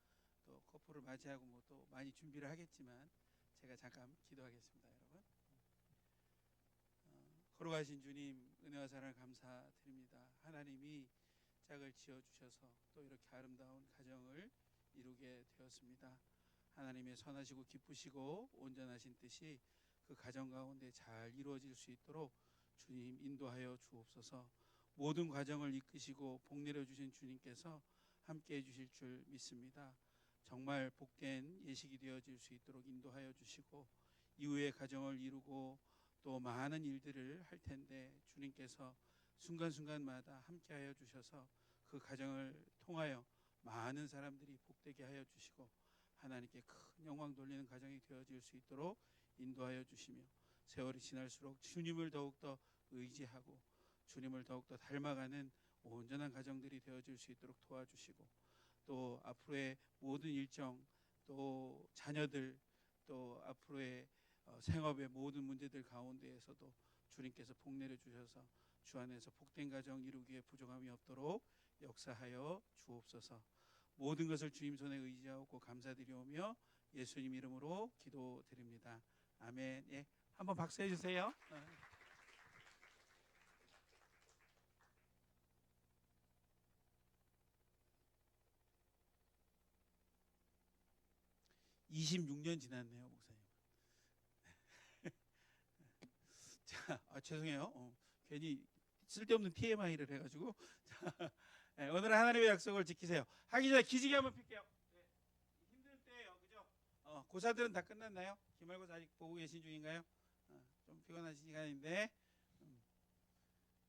Speaker 7: 또 커플을 맞이하고 뭐 또 많이 준비를 하겠지만 제가 잠깐 기도하겠습니다, 여러분. 걸어가신 주님 은혜와 사랑을 감사드립니다. 하나님이 짝을 지어 주셔서 또 이렇게 아름다운 가정을 이루게 되었습니다. 하나님의 선하시고 기쁘시고 온전하신 뜻이 그 가정 가운데 잘 이루어질 수 있도록 주님 인도하여 주옵소서. 모든 과정을 이끄시고 복 내려 주신 주님께서 함께 해 주실 줄 믿습니다. 정말 복된 예식이 되어질 수 있도록 인도하여 주시고 이후의 가정을 이루고 또 많은 일들을 할 텐데 주님께서 순간순간마다 함께 하여 주셔서 그 가정을 통하여 많은 사람들이 복되게 하여 주시고 하나님께 큰 영광 돌리는 가정이 되어질 수 있도록 인도하여 주시며 세월이 지날수록 주님을 더욱더 의지하고 주님을 더욱더 닮아가는 온전한 가정들이 되어질 수 있도록 도와주시고 또 앞으로의 모든 일정 또 자녀들 또 앞으로의 생업의 모든 문제들 가운데에서도 주님께서 복 내려 주셔서 주 안에서 복된 가정 이루기에 부족함이 없도록 역사하여 주옵소서. 모든 것을 주님 손에 의지하고 감사드리오며 예수님 이름으로 기도드립니다. 아멘. 예, 한번 박수해 주세요. 26년 지났네요, 목사님. 자, 죄송해요. 괜히 쓸데없는 TMI를 해가지고. 자, 네, 오늘은 하나님의 약속을 지키세요. 하기 전에 기지개 한번 필게요. 네, 힘들 때예요, 그죠? 고사들은 다 끝났나요? 기말고사 아직 보고 계신 중인가요? 좀 피곤하신 시간인데.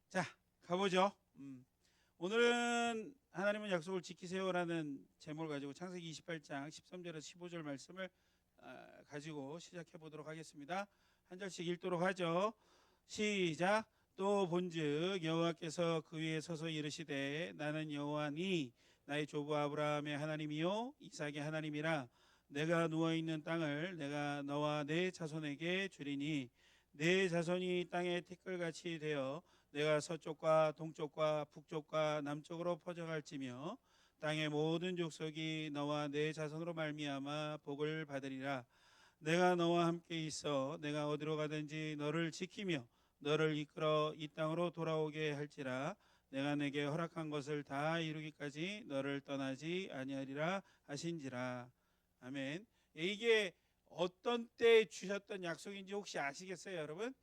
Speaker 7: 자, 가보죠. 오늘은 하나님은 약속을 지키세요라는 제목을 가지고 창세기 28장 13절에서 15절 말씀을 가지고 시작해 보도록 하겠습니다. 한 절씩 읽도록 하죠. 시작. 또 본즉 여호와께서 그 위에 서서 이르시되 나는 여호와니 나의 조부 아브라함의 하나님이요 이삭의 하나님이라. 내가 누워 있는 땅을 내가 너와 내 자손에게 주리니 내 자손이 땅의 티끌같이 되어 내가 서쪽과 동쪽과 북쪽과 남쪽으로 퍼져갈지며 땅의 모든 족속이 너와 내 자손으로 말미암아 복을 받으리라. 내가 너와 함께 있어 내가 어디로 가든지 너를 지키며 너를 이끌어 이 땅으로 돌아오게 할지라. 내가 내게 허락한 것을 다 이루기까지 너를 떠나지 아니하리라 하신지라. 아멘. 이게 어떤 때 주셨던 약속인지 혹시 아시겠어요, 여러분?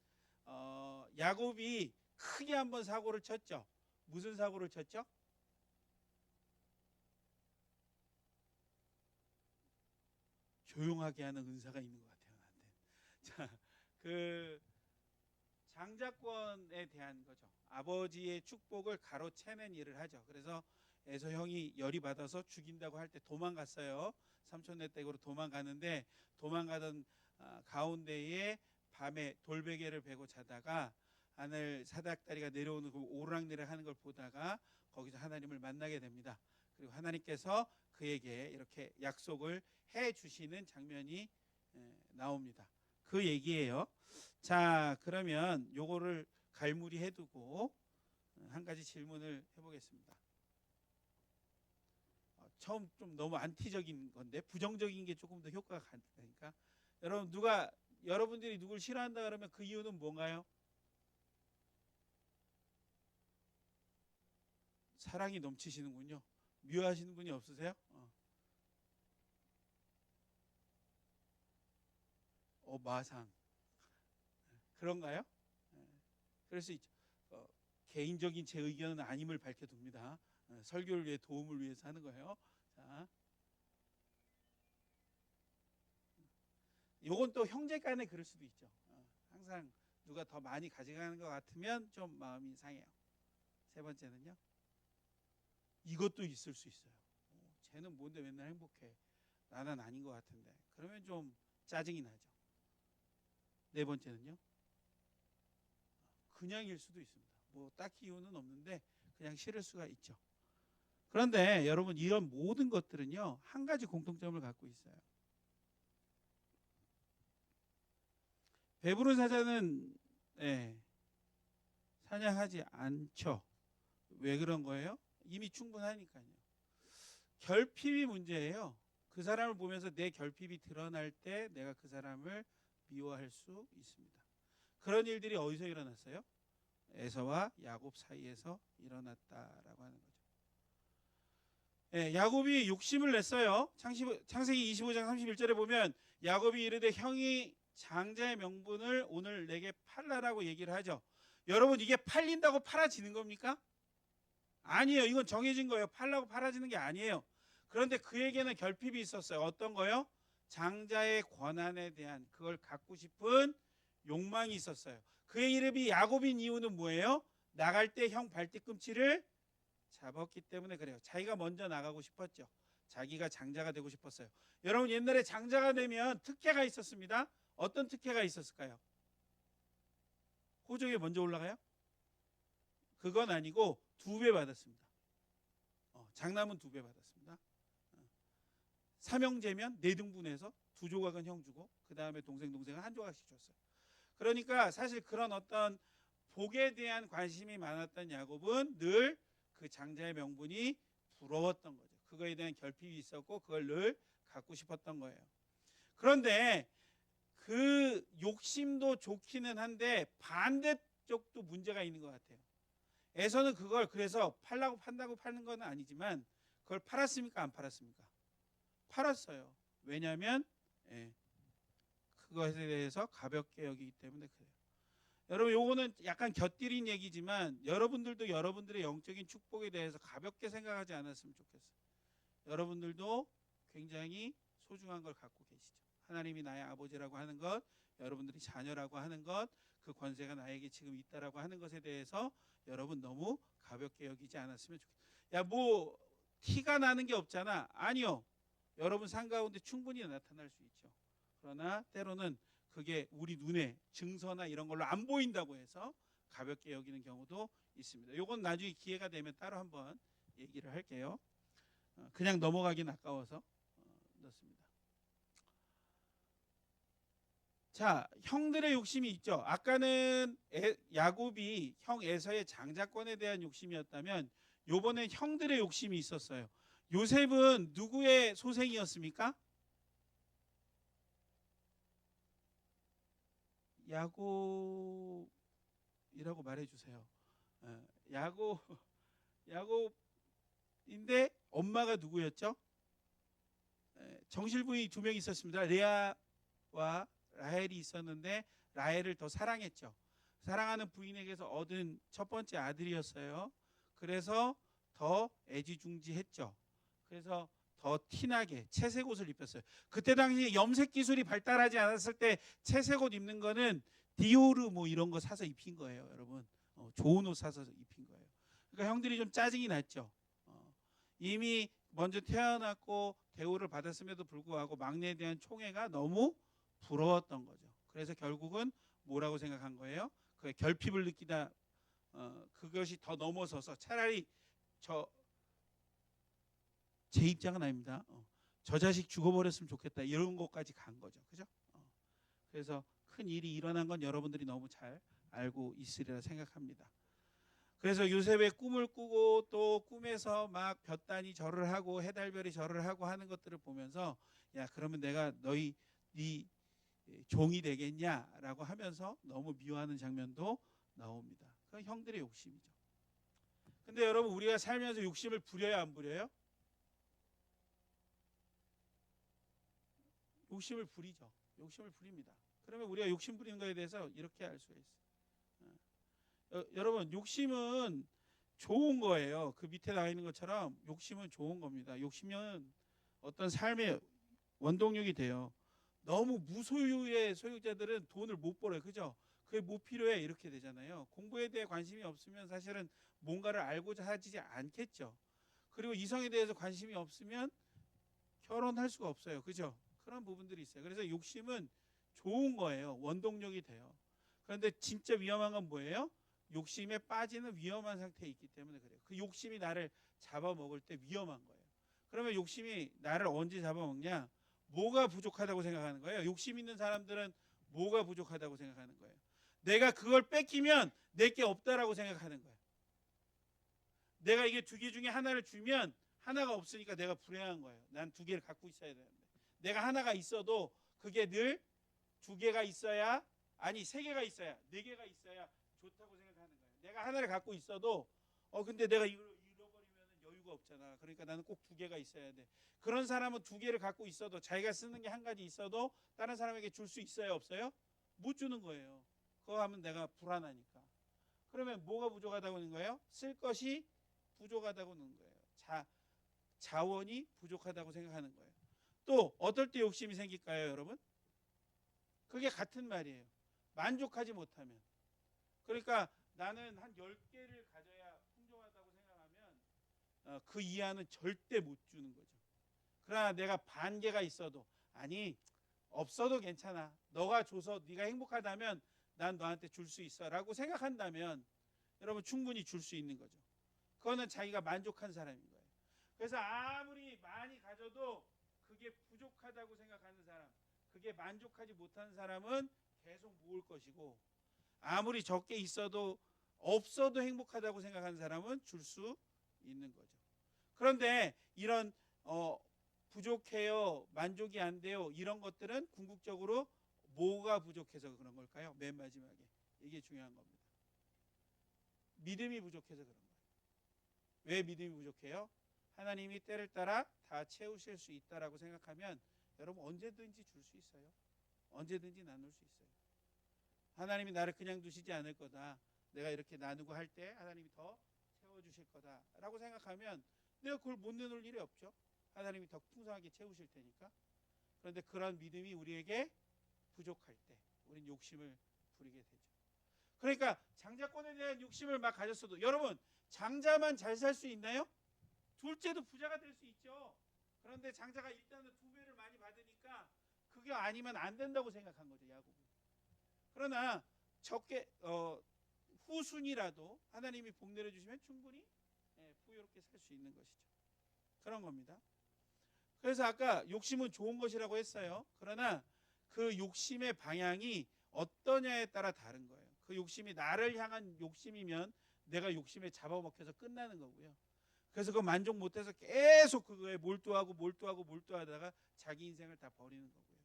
Speaker 7: 야곱이 크게 한번 사고를 쳤죠. 무슨 사고를 쳤죠? 조용하게 하는 은사가 있는 것 같아요, 나한테. 자, 그 장자권에 대한 거죠. 아버지의 축복을 가로채는 일을 하죠. 그래서 에서 형이 열이 받아서 죽인다고 할 때 도망갔어요. 삼촌네 댁으로 도망가는데 도망가던 가운데에 밤에 돌베개를 베고 자다가 하늘 사닥다리가 내려오는 그 오르락내리락 하는 걸 보다가 거기서 하나님을 만나게 됩니다. 그리고 하나님께서 그에게 이렇게 약속을 해 주시는 장면이 나옵니다. 그 얘기예요. 자, 그러면 요거를 갈무리 해두고 한 가지 질문을 해보겠습니다. 처음 좀 너무 안티적인 건데 부정적인 게 조금 더 효과가 가니까 여러분들이 누굴 싫어한다 그러면 그 이유는 뭔가요? 사랑이 넘치시는군요. 미워하시는 분이 없으세요? 마상 그런가요? 그럴 수 있죠. 개인적인 제 의견은 아님을 밝혀둡니다. 설교를 위해 도움을 위해서 하는 거예요. 자, 요건 또 형제간에 그럴 수도 있죠. 항상 누가 더 많이 가져가는 것 같으면 좀 마음이 상해요. 세 번째는요. 이것도 있을 수 있어요. 쟤는 뭔데 맨날 행복해. 나는 아닌 것 같은데. 그러면 좀 짜증이 나죠. 네 번째는요. 그냥일 수도 있습니다. 뭐 딱히 이유는 없는데 그냥 싫을 수가 있죠. 그런데 여러분 이런 모든 것들은요. 한 가지 공통점을 갖고 있어요. 배부른 사자는 사냥하지 않죠. 왜 그런 거예요? 이미 충분하니까요. 결핍이 문제예요. 그 사람을 보면서 내 결핍이 드러날 때 내가 그 사람을 미워할 수 있습니다. 그런 일들이 어디서 일어났어요? 에서와 야곱 사이에서 일어났다라고 하는 거죠. 야곱이 욕심을 냈어요. 창세기 25장 31절에 보면 야곱이 이르되 형이 장자의 명분을 오늘 내게 팔라라고 얘기를 하죠. 여러분 이게 팔린다고 팔아지는 겁니까? 아니에요. 이건 정해진 거예요. 팔라고 팔아지는 게 아니에요. 그런데 그에게는 결핍이 있었어요. 어떤 거요? 장자의 권한에 대한 그걸 갖고 싶은 욕망이 있었어요. 그의 이름이 야곱인 이유는 뭐예요? 나갈 때 형 발뒤꿈치를 잡았기 때문에 그래요. 자기가 먼저 나가고 싶었죠. 자기가 장자가 되고 싶었어요. 여러분 옛날에 장자가 되면 특혜가 있었습니다. 어떤 특혜가 있었을까요? 호적에 먼저 올라가요? 그건 아니고 2배 받았습니다. 장남은 2배 받았습니다. 삼형제면 4등분해서 2조각은 형 주고 그 다음에 동생은 1조각씩 줬어요. 그러니까 사실 그런 어떤 복에 대한 관심이 많았던 야곱은 늘 그 장자의 명분이 부러웠던 거죠. 그거에 대한 결핍이 있었고 그걸 늘 갖고 싶었던 거예요. 그런데 그 욕심도 좋기는 한데 반대쪽도 문제가 있는 것 같아요. 에서는 그걸 그래서 판다고 파는 건 아니지만 그걸 팔았습니까? 안 팔았습니까? 팔았어요. 왜냐하면 그것에 대해서 가볍게 여기기 때문에 그래요. 여러분 요거는 약간 곁들인 얘기지만 여러분들도 여러분들의 영적인 축복에 대해서 가볍게 생각하지 않았으면 좋겠어요. 여러분들도 굉장히 소중한 걸 갖고 계시죠. 하나님이 나의 아버지라고 하는 것, 여러분들이 자녀라고 하는 것, 그 권세가 나에게 지금 있다라고 하는 것에 대해서 여러분 너무 가볍게 여기지 않았으면 좋겠어요. 야, 뭐 티가 나는 게 없잖아. 아니요. 여러분 삶 가운데 충분히 나타날 수 있죠. 그러나 때로는 그게 우리 눈에 증서나 이런 걸로 안 보인다고 해서 가볍게 여기는 경우도 있습니다. 이건 나중에 기회가 되면 따로 한번 얘기를 할게요. 그냥 넘어가긴 아까워서 넣습니다. 자, 형들의 욕심이 있죠. 아까는 야곱이 형 에서의 장자권에 대한 욕심이었다면 요번엔 형들의 욕심이 있었어요. 요셉은 누구의 소생이었습니까? 야곱이라고 말해주세요. 야곱인데 엄마가 누구였죠? 정실부인이 2명 있었습니다. 레아와 라헬이 있었는데 라헬을 더 사랑했죠. 사랑하는 부인에게서 얻은 첫 번째 아들이었어요. 그래서 더 애지중지했죠. 그래서 더 티나게 채색 옷을 입혔어요. 그때 당시 염색 기술이 발달하지 않았을 때 채색 옷 입는 거는 디오르 뭐 이런 거 사서 입힌 거예요, 여러분. 좋은 옷 사서 입힌 거예요. 그러니까 형들이 좀 짜증이 났죠. 이미 먼저 태어났고 대우를 받았음에도 불구하고 막내에 대한 총애가 너무 부러웠던 거죠. 그래서 결국은 뭐라고 생각한 거예요? 그 결핍을 느끼다 그것이 더 넘어서서 차라리 제 입장은 아닙니다. 저 자식 죽어버렸으면 좋겠다 이런 것까지 간 거죠. 그죠? 그래서 큰 일이 일어난 건 여러분들이 너무 잘 알고 있으리라 생각합니다. 그래서 요셉의 꿈을 꾸고 또 꿈에서 막 볕단이 절을 하고 해달별이 절을 하고 하는 것들을 보면서 야 그러면 내가 네 종이 되겠냐라고 하면서 너무 미워하는 장면도 나옵니다. 그건 형들의 욕심이죠. 근데 여러분 우리가 살면서 욕심을 부려요 안 부려요? 욕심을 부리죠. 욕심을 부립니다. 그러면 우리가 욕심 부리는 것에 대해서 이렇게 알 수가 있어요. 여러분 욕심은 좋은 거예요. 그 밑에 나와 있는 것처럼 욕심은 좋은 겁니다. 욕심은 어떤 삶의 원동력이 돼요. 너무 무소유의 소유자들은 돈을 못 벌어요. 그죠? 그게 뭐 필요해 이렇게 되잖아요. 공부에 대해 관심이 없으면 사실은 뭔가를 알고자 하지 않겠죠. 그리고 이성에 대해서 관심이 없으면 결혼할 수가 없어요. 그죠? 그런 부분들이 있어요. 그래서 욕심은 좋은 거예요. 원동력이 돼요. 그런데 진짜 위험한 건 뭐예요? 욕심에 빠지는 위험한 상태에 있기 때문에 그래요. 그 욕심이 나를 잡아먹을 때 위험한 거예요. 그러면 욕심이 나를 언제 잡아먹냐? 뭐가 부족하다고 생각하는 거예요? 욕심 있는 사람들은 뭐가 부족하다고 생각하는 거예요? 내가 그걸 뺏기면 내게 없다라고 생각하는 거예요. 내가 이게 2개 중에 하나를 주면 하나가 없으니까 내가 불행한 거예요. 난 2개를 갖고 있어야 되는데 내가 하나가 있어도 그게 늘 2개가 있어야 아니 3개가 있어야 4개가 있어야 좋다고 생각하는 거예요. 내가 하나를 갖고 있어도 근데 내가 이걸 잃어버리면 여유가 없잖아. 그러니까 나는 꼭 2개가 있어야 돼. 그런 사람은 2개를 갖고 있어도 자기가 쓰는 게 한 가지 있어도 다른 사람에게 줄 수 있어요 없어요? 못 주는 거예요. 그거 하면 내가 불안하니까. 그러면 뭐가 부족하다고 하는 거예요? 쓸 것이 부족하다고 하는 거예요. 자원이 부족하다고 생각하는 거예요. 또 어떨 때 욕심이 생길까요 여러분? 그게 같은 말이에요. 만족하지 못하면. 그러니까 나는 한 10개를 가져야 풍족하다고 생각하면 그 이하는 절대 못 주는 거죠. 그러나 내가 1개가 있어도 아니 없어도 괜찮아. 너가 줘서 네가 행복하다면 난 너한테 줄 수 있어 라고 생각한다면 여러분 충분히 줄 수 있는 거죠. 그거는 자기가 만족한 사람인 거예요. 그래서 아무리 많이 가져도 그게 부족하다고 생각하는 사람, 그게 만족하지 못하는 사람은 계속 모을 것이고 아무리 적게 있어도 없어도 행복하다고 생각하는 사람은 줄 수 있는 거죠. 그런데 이런 부족해요, 만족이 안 돼요 이런 것들은 궁극적으로 뭐가 부족해서 그런 걸까요? 맨 마지막에 이게 중요한 겁니다. 믿음이 부족해서 그런 거예요. 왜 믿음이 부족해요? 하나님이 때를 따라 다 채우실 수 있다라고 생각하면 여러분 언제든지 줄 수 있어요. 언제든지 나눌 수 있어요. 하나님이 나를 그냥 두시지 않을 거다. 내가 이렇게 나누고 할 때 하나님이 더 채워주실 거다라고 생각하면 내가 그걸 못 내놓을 일이 없죠. 하나님이 더 풍성하게 채우실 테니까. 그런데 그런 믿음이 우리에게 부족할 때 우린 욕심을 부리게 되죠. 그러니까 장자권에 대한 욕심을 막 가졌어도 여러분 장자만 잘 살 수 있나요? 둘째도 부자가 될 수 있죠. 그런데 장자가 일단은 2배를 많이 받으니까 그게 아니면 안 된다고 생각한 거죠. 야곱은. 그러나 적게 후순이라도 하나님이 복 내려주시면 충분히 풍요롭게 살 수 있는 것이죠. 그런 겁니다. 그래서 아까 욕심은 좋은 것이라고 했어요. 그러나 그 욕심의 방향이 어떠냐에 따라 다른 거예요. 그 욕심이 나를 향한 욕심이면 내가 욕심에 잡아먹혀서 끝나는 거고요. 그래서 그 만족 못해서 계속 그거에 몰두하다가 자기 인생을 다 버리는 거고요.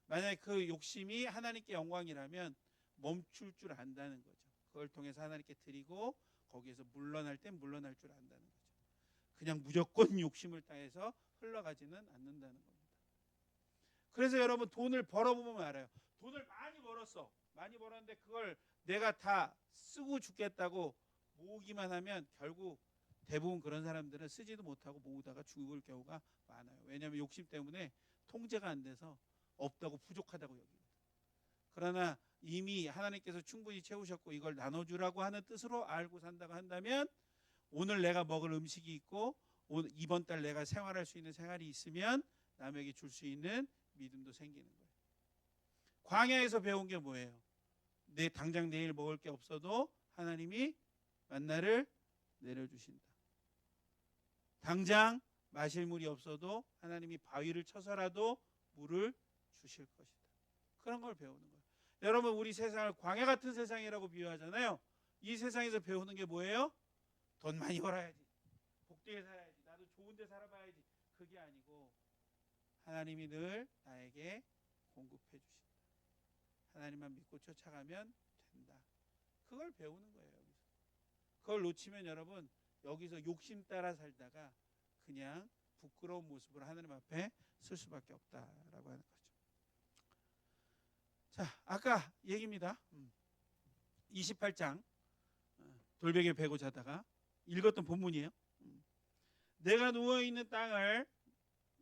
Speaker 7: 만약에 그 욕심이 하나님께 영광이라면 멈출 줄 안다는 거죠. 그걸 통해서 하나님께 드리고 거기에서 물러날 땐 물러날 줄 안다는 거죠. 그냥 무조건 욕심을 따해서 흘러가지는 않는다는 겁니다. 그래서 여러분 돈을 벌어보면 알아요. 돈을 많이 벌었어. 많이 벌었는데 그걸 내가 다 쓰고 죽겠다고 모으기만 하면 결국 대부분 그런 사람들은 쓰지도 못하고 모으다가 죽을 경우가 많아요. 왜냐하면 욕심 때문에 통제가 안 돼서 없다고 부족하다고 여기거든요. 그러나 이미 하나님께서 충분히 채우셨고 이걸 나눠주라고 하는 뜻으로 알고 산다고 한다면 오늘 내가 먹을 음식이 있고 이번 달 내가 생활할 수 있는 생활이 있으면 남에게 줄 수 있는 믿음도 생기는 거예요. 광야에서 배운 게 뭐예요? 당장 내일 먹을 게 없어도 하나님이 만나를 내려주신다. 당장 마실 물이 없어도 하나님이 바위를 쳐서라도 물을 주실 것이다. 그런 걸 배우는 거예요. 여러분 우리 세상을 광야 같은 세상이라고 비유하잖아요. 이 세상에서 배우는 게 뭐예요? 돈 많이 벌어야지. 복되게 살아야지. 나도 좋은 데 살아봐야지. 그게 아니고 하나님이 늘 나에게 공급해 주신다. 하나님만 믿고 쫓아가면 된다. 그걸 배우는 거예요. 여기서. 그걸 놓치면 여러분 여기서 욕심 따라 살다가 그냥 부끄러운 모습으로 하나님 앞에 쓸 수밖에 없다라고 하는 거죠. 자, 아까 얘기입니다. 28장 돌베개 베고 자다가 읽었던 본문이에요. 내가 누워있는 땅을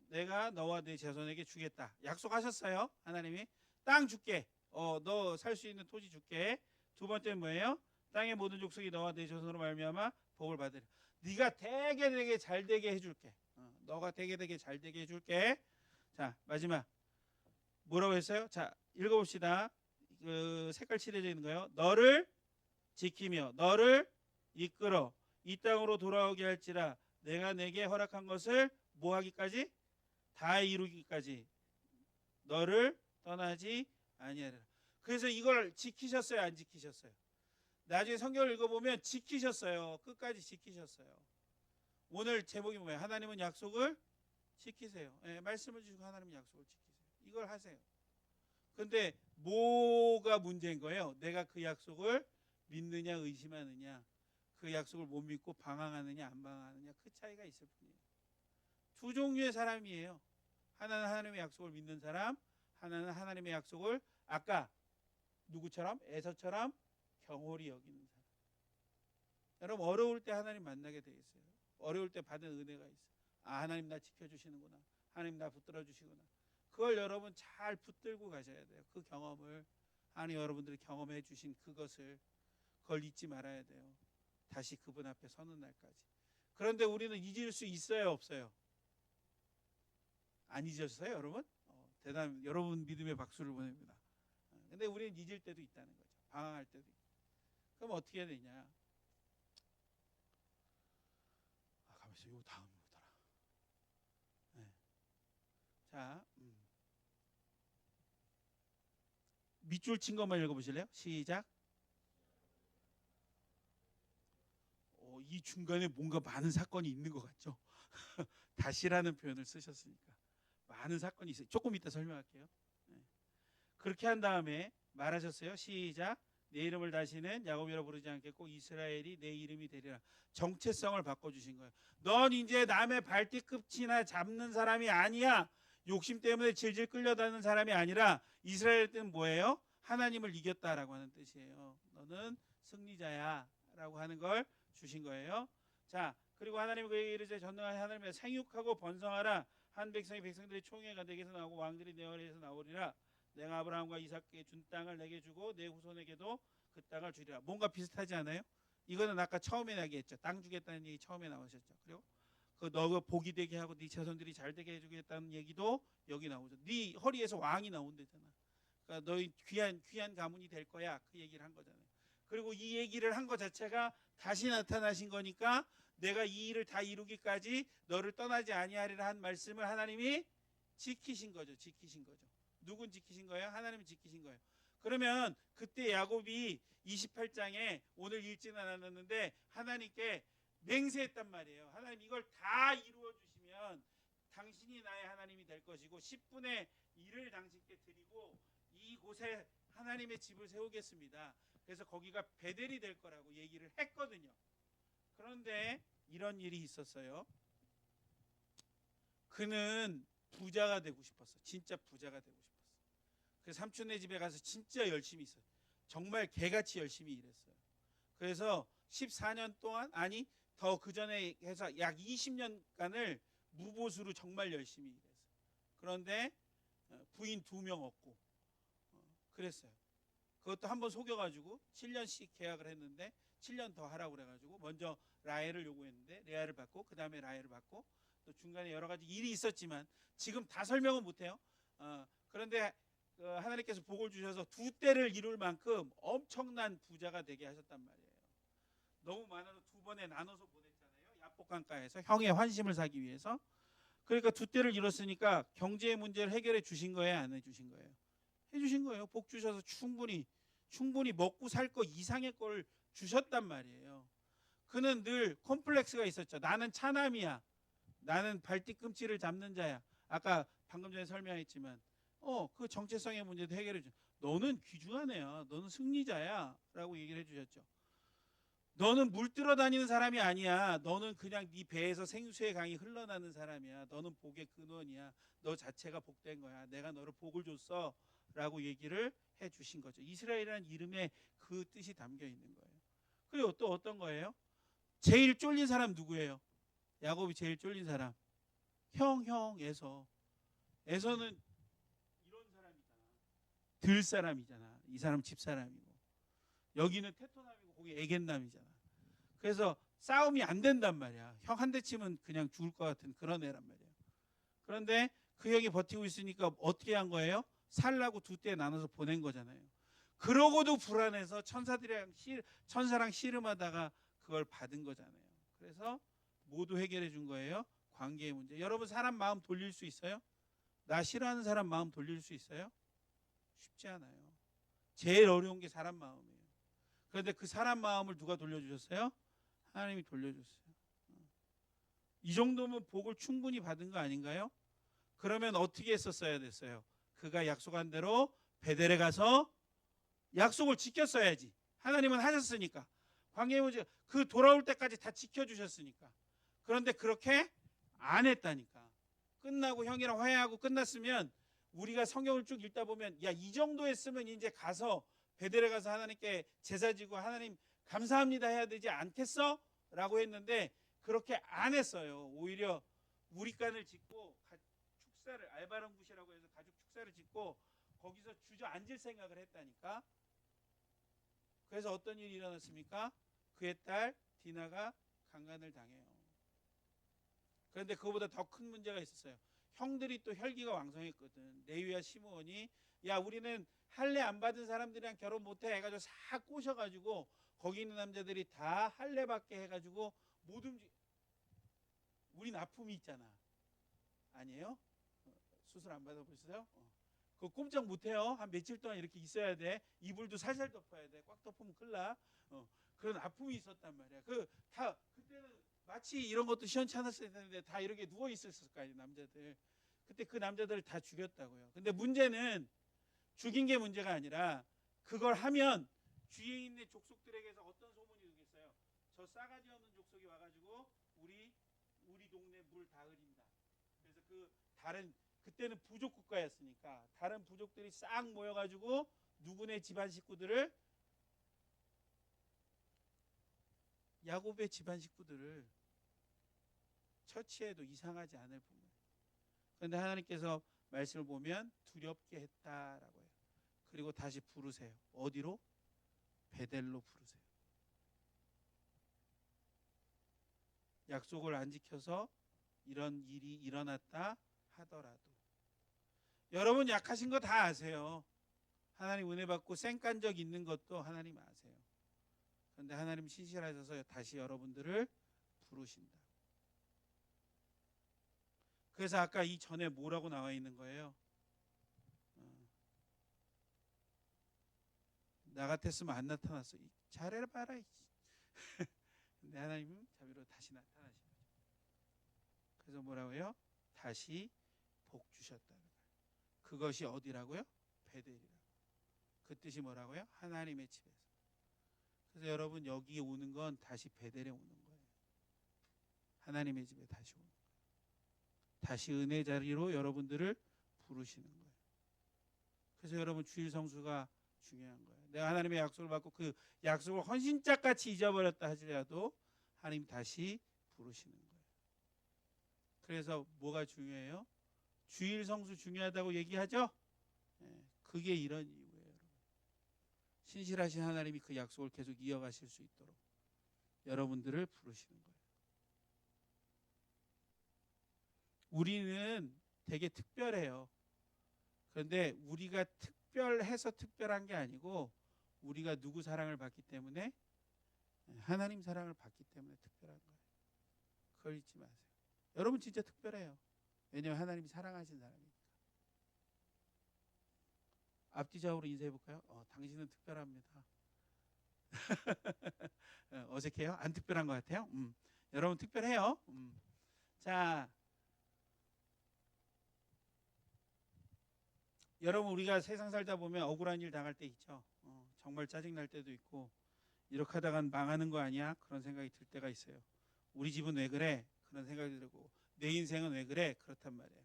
Speaker 7: 내가 너와 네 자손에게 주겠다. 약속하셨어요. 하나님이 땅 줄게. 너 살 수 있는 토지 줄게. 두 번째는 뭐예요? 땅의 모든 족속이 너와 네 자손으로 말미암아 복을 받으리라. 네가 되게 잘 되게 해줄게. 너가 되게 잘 되게 해줄게. 자, 마지막 뭐라고 했어요? 자, 읽어봅시다. 그 색깔 칠해져 있는 거예요. 너를 지키며 너를 이끌어 이 땅으로 돌아오게 할지라 내가 내게 허락한 것을 뭐 하기까지? 다 이루기까지 너를 떠나지 아니하리라. 그래서 이걸 지키셨어요? 안 지키셨어요? 나중에 성경을 읽어보면 지키셨어요. 끝까지 지키셨어요. 오늘 제목이 뭐예요? 하나님은 약속을 지키세요. 네, 말씀을 주시고 하나님은 약속을 지키세요. 이걸 하세요. 근데 뭐가 문제인 거예요? 내가 그 약속을 믿느냐 의심하느냐, 그 약속을 못 믿고 방황하느냐 안 방황하느냐, 그 차이가 있을 뿐이에요. 두 종류의 사람이에요. 하나는 하나님의 약속을 믿는 사람, 하나는 하나님의 약속을 아까 누구처럼? 에서처럼 경홀히 여기는 사람. 여러분 어려울 때 하나님 만나게 돼 있어요. 어려울 때 받은 은혜가 있어요. 아, 하나님 나 지켜주시는구나. 하나님 나 붙들어 주시구나. 그걸 여러분 잘 붙들고 가셔야 돼요. 그 경험을 하나님 여러분들이 경험해 주신 그것을 그걸 잊지 말아야 돼요. 다시 그분 앞에 서는 날까지. 그런데 우리는 잊을 수 있어요, 없어요? 안 잊으셨어요, 여러분? 대단. 여러분 믿음의 박수를 보냅니다. 근데 우리는 잊을 때도 있다는 거죠. 방황할 때도 있고. 그럼 어떻게 해야 되냐? 가만있어. 요 다음 보더라. 네. 자, 밑줄 친 것만 읽어보실래요? 시작. 이 중간에 뭔가 많은 사건이 있는 것 같죠? 다시라는 표현을 쓰셨으니까 많은 사건이 있어요. 조금 이따 설명할게요. 네. 그렇게 한 다음에 말하셨어요. 시작. 내 이름을 다시는 야곱이라 부르지 않겠고 이스라엘이 내 이름이 되리라. 정체성을 바꿔주신 거예요. 넌 이제 남의 발뒤꿈치나 잡는 사람이 아니야. 욕심 때문에 질질 끌려다니는 사람이 아니라 이스라엘 때는 뭐예요? 하나님을 이겼다라고 하는 뜻이에요. 너는 승리자야 라고 하는 걸 주신 거예요. 자, 그리고 하나님이 그에게 이르되 전능하신 하나님의 생육하고 번성하라. 한 백성이 백성들의 총회가 내게서 나오고 왕들이 내 아래에서 나오리라. 내가 아브라함과 이삭에게 준 땅을 내게 주고 내 후손에게도 그 땅을 주리라. 뭔가 비슷하지 않아요? 이거는 아까 처음에 얘기했죠. 땅 주겠다는 얘기 처음에 나오셨죠. 그리고 너가 복이 되게 하고 네 자손들이 잘 되게 해주겠다는 얘기도 여기 나오죠. 네 허리에서 왕이 나온대잖아. 그러니까 너희 귀한 가문이 될 거야. 그 얘기를 한 거잖아요. 그리고 이 얘기를 한 것 자체가 다시 나타나신 거니까 내가 이 일을 다 이루기까지 너를 떠나지 아니하리라 한 말씀을 하나님이 지키신 거죠. 지키신 거죠. 누군 지키신 거예요? 하나님이 지키신 거예요. 그러면 그때 야곱이 28장에 오늘 읽지는 않았는데 하나님께 맹세했단 말이에요. 하나님 이걸 다 이루어 주시면 당신이 나의 하나님이 될 것이고 10분의 1을 당신께 드리고 이곳에 하나님의 집을 세우겠습니다. 그래서 거기가 베델이 될 거라고 얘기를 했거든요. 그런데 이런 일이 있었어요. 그는 부자가 되고 싶었어. 진짜 부자가 되고 싶었어. 그래서 삼촌네 집에 가서 진짜 열심히 있어요. 정말 개같이 열심히 일했어요. 그래서 14년 동안 아니 더 그 전에 해서 약 20년간을 무보수로 정말 열심히 일했어요. 그런데 부인 2명 얻고 그랬어요. 그것도 한번 속여가지고 7년씩 계약을 했는데 7년 더 하라고 그래가지고 먼저 라헬을 요구했는데 레아를 받고 그 다음에 라헬을 받고 또 중간에 여러 가지 일이 있었지만 지금 다 설명은 못해요. 그런데 하나님께서 복을 주셔서 2대를 이룰 만큼 엄청난 부자가 되게 하셨단 말이에요. 너무 많아서 2번에 나눠서 보냈잖아요. 야복강가에서 형의 환심을 사기 위해서. 그러니까 2대를 이뤘으니까 경제의 문제를 해결해 주신 거예요, 안 해주신 거예요? 해주신 거예요. 복 주셔서 충분히 먹고 살 거 이상의 걸 주셨단 말이에요. 그는 늘 콤플렉스가 있었죠. 나는 차남이야. 나는 발뒤꿈치를 잡는 자야. 아까 방금 전에 설명했지만 그 정체성의 문제도 해결해 줘. 너는 귀중한 애야. 너는 승리자야. 라고 얘기를 해주셨죠. 너는 물 뜨러 다니는 사람이 아니야. 너는 그냥 네 배에서 생수의 강이 흘러나는 사람이야. 너는 복의 근원이야. 너 자체가 복된 거야. 내가 너를 복을 줬어. 라고 얘기를 해주신 거죠. 이스라엘이라는 이름에 그 뜻이 담겨 있는 거예요. 그리고 또 어떤 거예요? 제일 쫄린 사람 누구예요? 야곱이 제일 쫄린 사람. 에서. 에서는 이런 사람이잖아. 들 사람이잖아. 이 사람 집 사람이고. 여기는 테토남이고 거기 에겐남이잖아. 그래서 싸움이 안 된단 말이야. 형 한 대 치면 그냥 죽을 것 같은 그런 애란 말이야. 그런데 그 형이 버티고 있으니까 어떻게 한 거예요? 살라고 2대 나눠서 보낸 거잖아요. 그러고도 불안해서 천사랑 씨름하다가 그걸 받은 거잖아요. 그래서 모두 해결해 준 거예요. 관계의 문제. 여러분 사람 마음 돌릴 수 있어요? 나 싫어하는 사람 마음 돌릴 수 있어요? 쉽지 않아요. 제일 어려운 게 사람 마음이에요. 그런데 그 사람 마음을 누가 돌려주셨어요? 하나님이 돌려줬어요. 이 정도면 복을 충분히 받은 거 아닌가요? 그러면 어떻게 했었어야 됐어요? 그가 약속한 대로 베델에 가서 약속을 지켰어야지. 하나님은 하셨으니까. 관계의 문제 그 돌아올 때까지 다 지켜주셨으니까. 그런데 그렇게 안 했다니까. 끝나고 형이랑 화해하고 끝났으면 우리가 성경을 쭉 읽다 보면 야, 이 정도 했으면 이제 가서 베델에 가서 하나님께 제사 지고 하나님 감사합니다 해야 되지 않겠어? 라고 했는데 그렇게 안 했어요. 오히려 우리간을 짓고 축사를 알바랑굿이라고 해서 가족 축사를 짓고 거기서 주저앉을 생각을 했다니까. 그래서 어떤 일이 일어났습니까? 그의 딸 디나가 강간을 당해요. 그런데 그거보다 더 큰 문제가 있었어요. 형들이 또 혈기가 왕성했거든. 레위와 시므온이 야 우리는 할례 안 받은 사람들이랑 결혼 못해 해가지고 싹 꼬셔가지고 거기 있는 남자들이 다 할례 받게 해가지고 못 움직. 우린 아픔이 있잖아. 아니에요? 수술 안 받아보셨어요? 그거 꼼짝 못해요. 한 며칠 동안 이렇게 있어야 돼. 이불도 살살 덮어야 돼. 꽉 덮으면 큰일 나. 그런 아픔이 있었단 말이야. 다 그때는 마치 이런 것도 시원치 않았을 텐데 다 이렇게 누워 있었을 거 아니에요, 남자들. 그때 그 남자들을 다 죽였다고요. 근데 문제는 죽인 게 문제가 아니라 그걸 하면 주위에 있는 족속들에게서 어떤 소문이 오겠어요? 저 싸가지 없는 족속이 와가지고 우리 동네 물 다 흐린다. 그래서 그때는 부족 국가였으니까 다른 부족들이 싹 모여가지고 누구네 집안 식구들을 야곱의 집안 식구들을 처치해도 이상하지 않을 뿐이에요. 그런데 하나님께서 말씀을 보면 두렵게 했다라고 해요. 그리고 다시 부르세요. 어디로? 베델로 부르세요. 약속을 안 지켜서 이런 일이 일어났다 하더라도 여러분 약하신 거 다 아세요. 하나님 은혜 받고 쌩깐 적 있는 것도 하나님 아세요. 그런데 하나님 신실하셔서 다시 여러분들을 부르신다. 그래서 아까 이 전에 뭐라고 나와 있는 거예요? 나 같았으면 안 나타났어. 잘해봐라. 근데 하나님은 자비로 다시 나타나신 거죠. 그래서 뭐라고 해요? 다시 복 주셨다는 거예요. 그것이 어디라고요? 베델이라고. 그 뜻이 뭐라고요? 하나님의 집에서. 그래서 여러분 여기 오는 건 다시 베델에 오는 거예요. 하나님의 집에 다시 오는 거예요. 다시 은혜 자리로 여러분들을 부르시는 거예요. 그래서 여러분 주일 성수가 중요한 거예요. 내가 하나님의 약속을 받고 그 약속을 헌신짝같이 잊어버렸다 하더라도 하나님 다시 부르시는 거예요. 그래서 뭐가 중요해요? 주일 성수 중요하다고 얘기하죠? 그게 이런 이유예요. 여러분. 신실하신 하나님이 그 약속을 계속 이어가실 수 있도록 여러분들을 부르시는 거예요. 우리는 되게 특별해요. 그런데 우리가 특별해서 특별한 게 아니고 우리가 누구 사랑을 받기 때문에 하나님 사랑을 받기 때문에 특별한 거예요. 그걸 잊지 마세요. 여러분 진짜 특별해요. 왜냐하면 하나님이 사랑하신 사람이니까. 앞뒤 좌우로 인사해 볼까요? 당신은 특별합니다. 어색해요? 안 특별한 것 같아요? 여러분 특별해요. 자, 여러분 우리가 세상 살다 보면 억울한 일 당할 때 있죠. 정말 짜증 날 때도 있고 이렇게 하다간 망하는 거 아니야? 그런 생각이 들 때가 있어요. 우리 집은 왜 그래? 그런 생각이 들고 내 인생은 왜 그래? 그렇단 말이에요.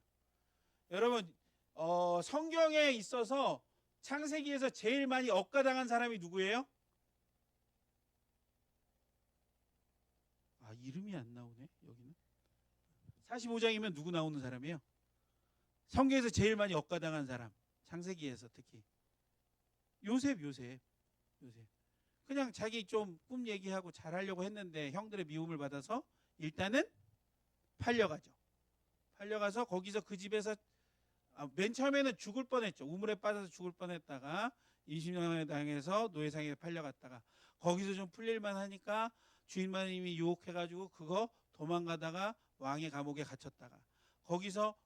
Speaker 7: 여러분 성경에 있어서 창세기에서 제일 많이 억가당한 사람이 누구예요? 아, 이름이 안 나오네 여기는. 45장이면 누구 나오는 사람이에요? 성경에서 제일 많이 억가당한 사람. 창세기에서 특히 요셉. 그냥 자기 좀 꿈 얘기하고 잘하려고 했는데 형들의 미움을 받아서 일단은 팔려가죠. 팔려가서 거기서 그 집에서 맨 처음에는 죽을 뻔했죠. 우물에 빠져서 죽을 뻔했다가 임신을 당해서 노예상에 팔려갔다가 거기서 좀 풀릴만 하니까 주인마님이 유혹해가지고 그거 도망가다가 왕의 감옥에 갇혔다가 거기서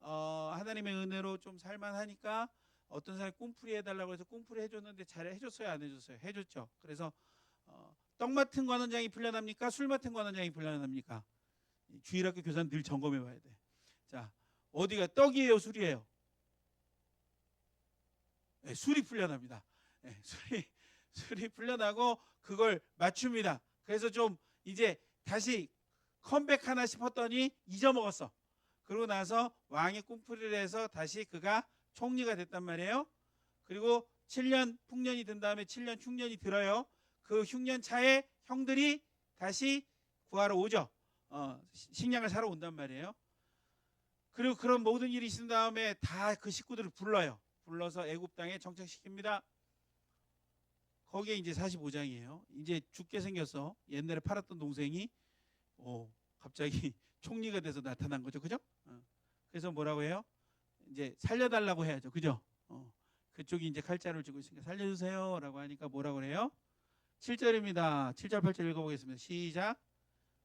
Speaker 7: 하나님의 은혜로 좀 살만하니까 어떤 사람이 꿈풀이 해달라고 해서 꿈풀이 해줬는데 잘 해줬어요, 안 해줬어요? 해줬죠. 그래서 떡 맡은 관원장이 풀려납니까? 술 맡은 관원장이 풀려납니까? 주일학교 교사는 늘 점검해 봐야 돼. 자, 어디가 떡이에요, 술이에요? 네, 술이 풀려납니다. 네, 술이 풀려나고 그걸 맞춥니다. 그래서 좀 이제 다시 컴백 하나 싶었더니 잊어먹었어. 그러고 나서 왕의 꿈풀이를 해서 다시 그가 총리가 됐단 말이에요. 그리고 7년 풍년이 든 다음에 7년 흉년이 들어요. 그 흉년 차에 형들이 다시 구하러 오죠. 식량을 사러 온단 말이에요. 그리고 그런 모든 일이 있은 다음에 다 그 식구들을 불러요. 불러서 애굽 땅에 정착시킵니다. 거기에 이제 45장이에요. 이제 죽게 생겼어. 옛날에 팔았던 동생이 갑자기 총리가 돼서 나타난 거죠. 그죠? 그래서 뭐라고 해요? 이제 살려달라고 해야죠. 그죠? 그쪽이 이제 칼자루를 쥐고 있으니까 살려주세요 라고 하니까 뭐라고 그래요? 7절입니다. 7절 8절 읽어보겠습니다. 시작.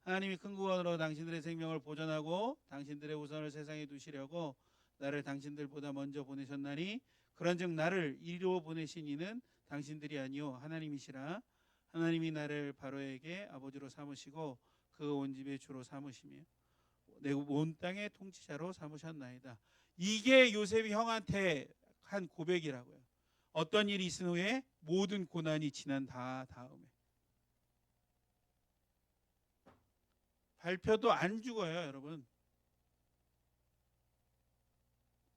Speaker 7: 하나님이 큰 구원으로 당신들의 생명을 보존하고 당신들의 우선을 세상에 두시려고 나를 당신들보다 먼저 보내셨나니 그런즉 나를 이리로 보내신 이는 당신들이 아니요 하나님이시라. 하나님이 나를 바로에게 아버지로 삼으시고 그 온 집의 주로 삼으시며 내 온 땅의 통치자로 삼으셨나이다. 이게 요셉이 형한테 한 고백이라고요. 어떤 일이 있은 후에 모든 고난이 지난 다음에 발표도 안 죽어요, 여러분.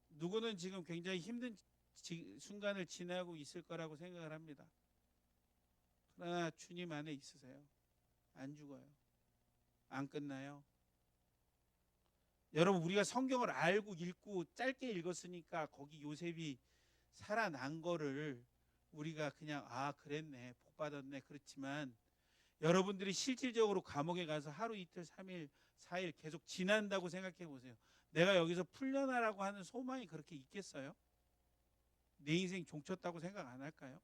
Speaker 7: 누구는 지금 굉장히 힘든 순간을 지나고 있을 거라고 생각을 합니다. 그러나 주님 안에 있으세요. 안 죽어요. 안 끝나요. 여러분 우리가 성경을 알고 읽고 짧게 읽었으니까 거기 요셉이 살아난 거를 우리가 그냥 그랬네, 복 받았네 그렇지만 여러분들이 실질적으로 감옥에 가서 하루 이틀 3일 4일 계속 지난다고 생각해 보세요. 내가 여기서 풀려나라고 하는 소망이 그렇게 있겠어요? 내 인생 종쳤다고 생각 안 할까요?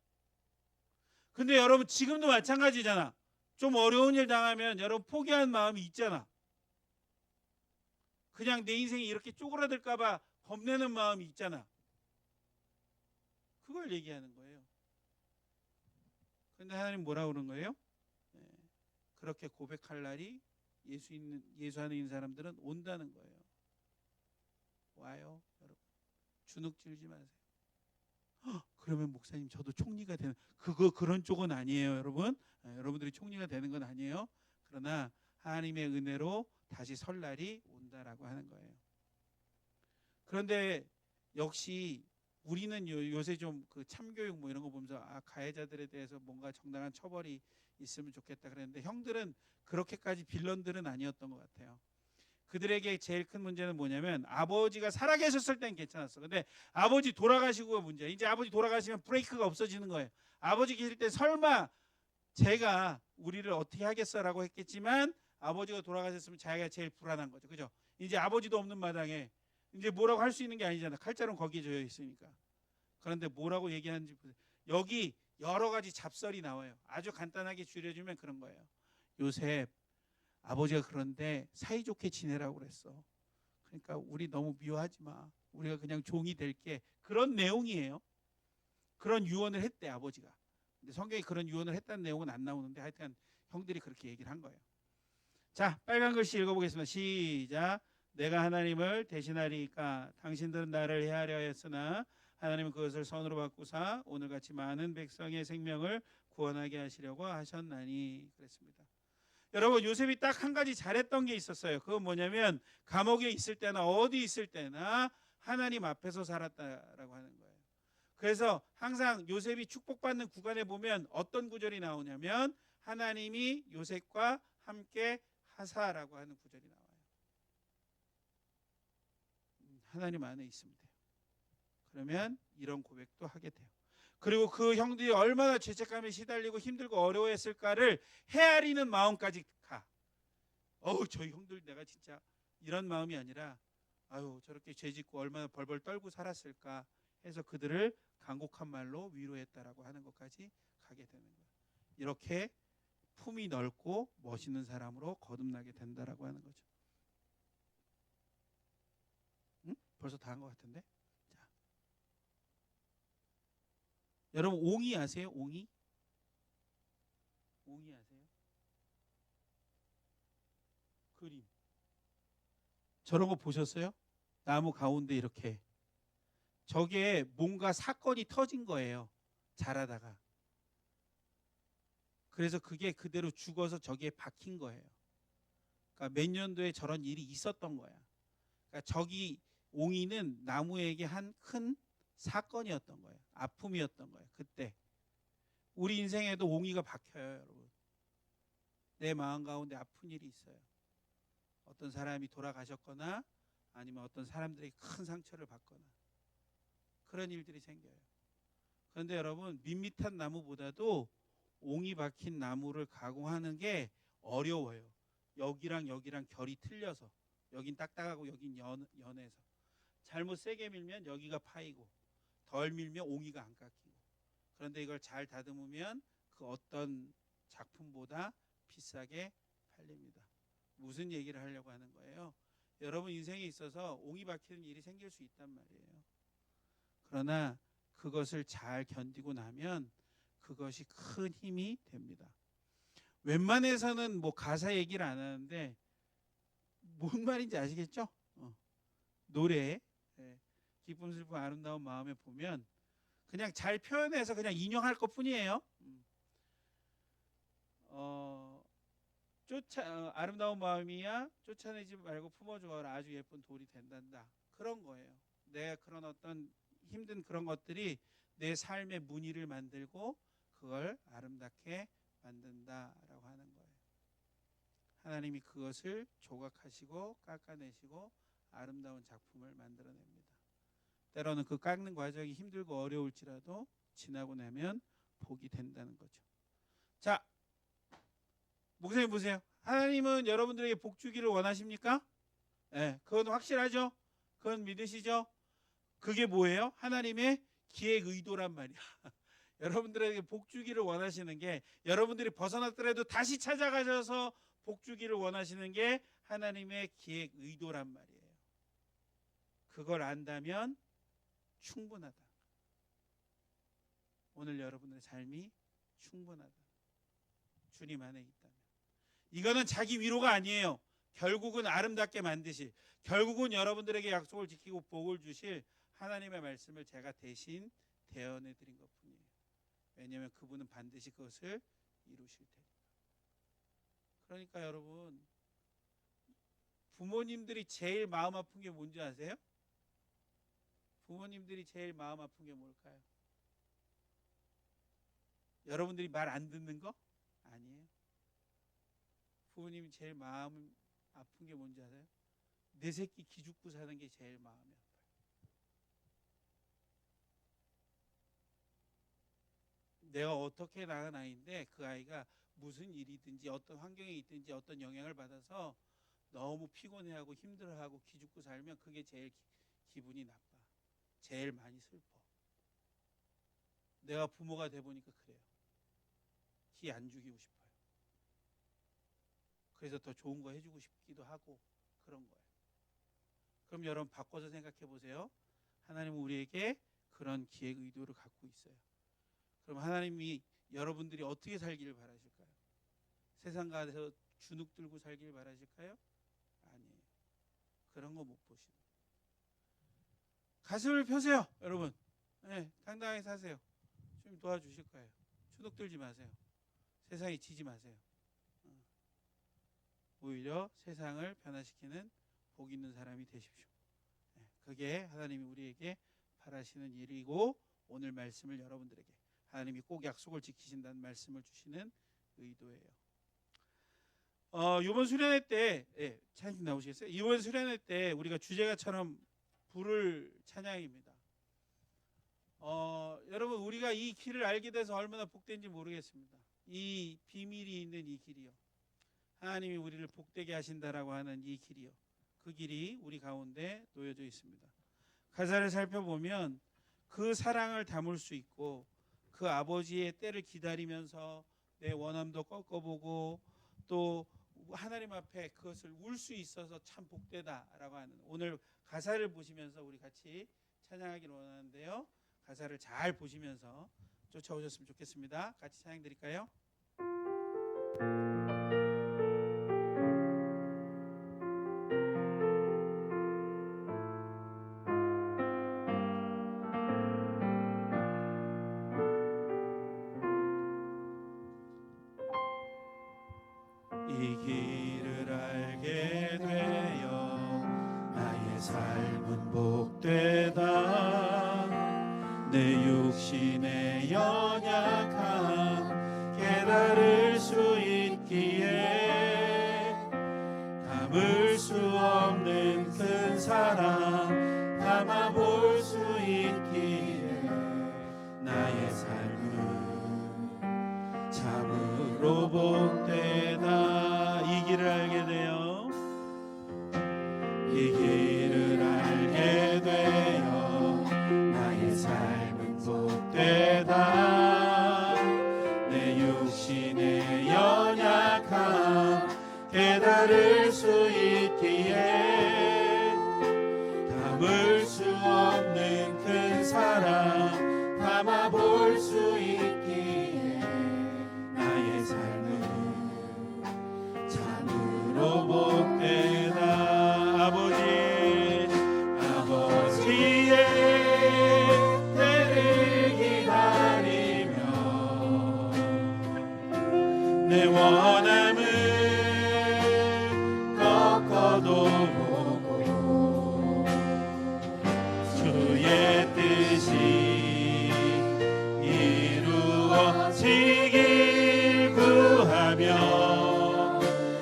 Speaker 7: 근데 여러분 지금도 마찬가지잖아. 좀 어려운 일 당하면 여러분 포기하는 마음이 있잖아. 그냥 내 인생이 이렇게 쪼그라들까 봐 겁내는 마음이 있잖아. 그걸 얘기하는 거예요. 근데 하나님 뭐라 그러는 거예요? 예, 그렇게 고백할 날이 예수 안에 있는 사람들은 온다는 거예요. 와요, 여러분. 주눅 들지 마세요. 그러면 목사님 저도 총리가 되는 그런 쪽은 아니에요, 여러분. 여러분들이 총리가 되는 건 아니에요. 그러나 하나님의 은혜로 다시 설 날이 온다라고 하는 거예요. 그런데 역시 우리는 요새 좀 그 참교육 뭐 이런 거 보면서 가해자들에 대해서 뭔가 정당한 처벌이 있으면 좋겠다 그랬는데, 형들은 그렇게까지 빌런들은 아니었던 것 같아요. 그들에게 제일 큰 문제는 뭐냐면, 아버지가 살아계셨을 땐 괜찮았어. 근데 아버지 돌아가시고가 문제야. 이제 아버지 돌아가시면 브레이크가 없어지는 거예요. 아버지 계실 때 설마 제가 우리를 어떻게 하겠어라고 했겠지만, 아버지가 돌아가셨으면 자기가 제일 불안한 거죠. 그죠? 이제 아버지도 없는 마당에 이제 뭐라고 할 수 있는 게 아니잖아. 칼자루는 거기에 져여 있으니까. 그런데 뭐라고 얘기하는지 보세요. 여기 여러 가지 잡설이 나와요. 아주 간단하게 줄여주면 그런 거예요. 요셉, 아버지가 그런데 사이좋게 지내라고 그랬어. 그러니까 우리 너무 미워하지 마. 우리가 그냥 종이 될게. 그런 내용이에요. 그런 유언을 했대, 아버지가. 근데 성경에 그런 유언을 했다는 내용은 안 나오는데, 하여튼 형들이 그렇게 얘기를 한 거예요. 자, 빨간 글씨 읽어보겠습니다. 시작. 내가 하나님을 대신하리까 당신들은 나를 해하려 했으나 하나님은 그것을 선으로 바꾸사 오늘같이 많은 백성의 생명을 구원하게 하시려고 하셨나니. 그랬습니다. 여러분, 요셉이 딱 한 가지 잘했던 게 있었어요. 그건 뭐냐면, 감옥에 있을 때나 어디 있을 때나 하나님 앞에서 살았다라고 하는 거예요. 그래서 항상 요셉이 축복받는 구간에 보면 어떤 구절이 나오냐면, 하나님이 요셉과 함께 하사라고 하는 구절이 나와요. 하나님 안에 있으면 돼요. 그러면 이런 고백도 하게 돼요. 그리고 그 형들이 얼마나 죄책감에 시달리고 힘들고 어려워했을까를 헤아리는 마음까지 가. 저희 형들 내가 진짜 이런 마음이 아니라 저렇게 죄짓고 얼마나 벌벌 떨고 살았을까 해서 그들을 간곡한 말로 위로했다라고 하는 것까지 가게 되는 거예요. 이렇게 품이 넓고 멋있는 사람으로 거듭나게 된다라고 하는 거죠. 벌써 다 한 것 같은데? 자. 여러분, 옹이 아세요? 옹이? 옹이 아세요? 그림. 저런 거 보셨어요? 나무 가운데 이렇게. 저게 뭔가 사건이 터진 거예요. 자라다가. 그래서 그게 그대로 죽어서 저기에 박힌 거예요. 그러니까 몇 년도에 저런 일이 있었던 거야. 그러니까 저기 옹이는 나무에게 한 큰 사건이었던 거예요. 아픔이었던 거예요. 그때 우리 인생에도 옹이가 박혀요, 여러분. 내 마음 가운데 아픈 일이 있어요. 어떤 사람이 돌아가셨거나 아니면 어떤 사람들에게 큰 상처를 받거나 그런 일들이 생겨요. 그런데 여러분, 밋밋한 나무보다도 옹이 박힌 나무를 가공하는 게 어려워요. 여기랑 여기랑 결이 틀려서, 여긴 딱딱하고 여긴 연해서 잘못 세게 밀면 여기가 파이고 덜 밀면 옹이가 안 깎이고. 그런데 이걸 잘 다듬으면 그 어떤 작품보다 비싸게 팔립니다. 무슨 얘기를 하려고 하는 거예요? 여러분 인생에 있어서 옹이 박히는 일이 생길 수 있단 말이에요. 그러나 그것을 잘 견디고 나면 그것이 큰 힘이 됩니다. 웬만해서는 뭐 가사 얘기를 안 하는데 뭔 말인지 아시겠죠? 노래, 기쁨 슬픔 아름다운 마음에 보면 그냥 잘 표현해서 그냥 인용할 것 뿐이에요. 아름다운 마음이야 쫓아내지 말고 품어주어라 아주 예쁜 돌이 된단다. 그런 거예요. 내가 그런 어떤 힘든 그런 것들이 내 삶의 무늬를 만들고 그걸 아름답게 만든다라고 하는 거예요. 하나님이 그것을 조각하시고 깎아내시고 아름다운 작품을 만들어냅니다. 때로는 그 깎는 과정이 힘들고 어려울지라도 지나고 나면 복이 된다는 거죠. 자, 목사님 보세요. 하나님은 여러분들에게 복 주기를 원하십니까? 네, 그건 확실하죠? 그건 믿으시죠? 그게 뭐예요? 하나님의 기획 의도란 말이야. 여러분들에게 복 주기를 원하시는 게, 여러분들이 벗어났더라도 다시 찾아가셔서 복 주기를 원하시는 게 하나님의 기획 의도란 말이에요. 그걸 안다면 충분하다. 오늘 여러분의 삶이 충분하다. 주님 안에 있다면. 이거는 자기 위로가 아니에요. 결국은 아름답게 만드실, 결국은 여러분들에게 약속을 지키고 복을 주실 하나님의 말씀을 제가 대신 대언해 드린 것뿐이에요. 왜냐하면 그분은 반드시 그것을 이루실 테니까. 그러니까 여러분, 부모님들이 제일 마음 아픈 게 뭔지 아세요? 부모님들이 제일 마음 아픈 게 뭘까요? 여러분들이 말 안 듣는 거? 아니에요. 부모님이 제일 마음 아픈 게 뭔지 아세요? 내 새끼 기죽고 사는 게 제일 마음이 아파요. 내가 어떻게 낳은 아이인데 그 아이가 무슨 일이든지 어떤 환경에 있든지 어떤 영향을 받아서 너무 피곤해하고 힘들어하고 기죽고 살면 그게 제일 기분이 나빠. 제일 많이 슬퍼. 내가 부모가 돼 보니까 그래요. 기 안 죽이고 싶어요. 그래서 더 좋은 거 해주고 싶기도 하고 그런 거예요. 그럼 여러분 바꿔서 생각해 보세요. 하나님은 우리에게 그런 기획 의도를 갖고 있어요. 그럼 하나님이 여러분들이 어떻게 살기를 바라실까요? 세상 가서 주눅 들고 살기를 바라실까요? 아니에요. 그런 거 못 보시는. 가슴을 펴세요, 여러분. 네, 당당하게 사세요. 좀 도와주실 거예요. 주눅 들지 마세요. 세상에 지지 마세요. 오히려 세상을 변화시키는 복 있는 사람이 되십시오. 네, 그게 하나님이 우리에게 바라시는 일이고 오늘 말씀을 여러분들에게 하나님이 꼭 약속을 지키신다는 말씀을 주시는 의도예요. 이번 수련회 때 찬양 나오시겠어요? 이번 수련회 때 우리가 주제가처럼 부를 찬양입니다. 여러분 우리가 이 길을 알게 돼서 얼마나 복된지 모르겠습니다. 이 비밀이 있는 이 길이요. 하나님이 우리를 복되게 하신다라고 하는 이 길이요. 그 길이 우리 가운데 놓여져 있습니다. 가사를 살펴보면 그 사랑을 담을 수 있고 그 아버지의 때를 기다리면서 내 원함도 꺾어보고 또 하나님 앞에 그것을 울 수 있어서 참 복되다라고 하는 오늘 가사를 보시면서 우리 같이 찬양하기를 원하는데요. 가사를 잘 보시면서 쫓아오셨으면 좋겠습니다. 같이 찬양 드릴까요? 이 길을 알게 되어 나의 삶은 복되다. 내 육신의 연약함 깨달을 수 있기에 담을 수 없는 큰 사랑 담아볼 수 있기에 나의 삶은 참으로 복되다. 이 길을 알게 되어 이 길을 알게 되어 나의 삶은 복되다. 내 육신의 연약함 깨달을 수 있기에 담을 수 없는 큰 사랑 담아볼 수 있기에 나의 삶은 참으로 복되다. 아버지의 때를 기다리며 내 원함을 꺾어도 보고 주의 뜻이 이루어지길 구하며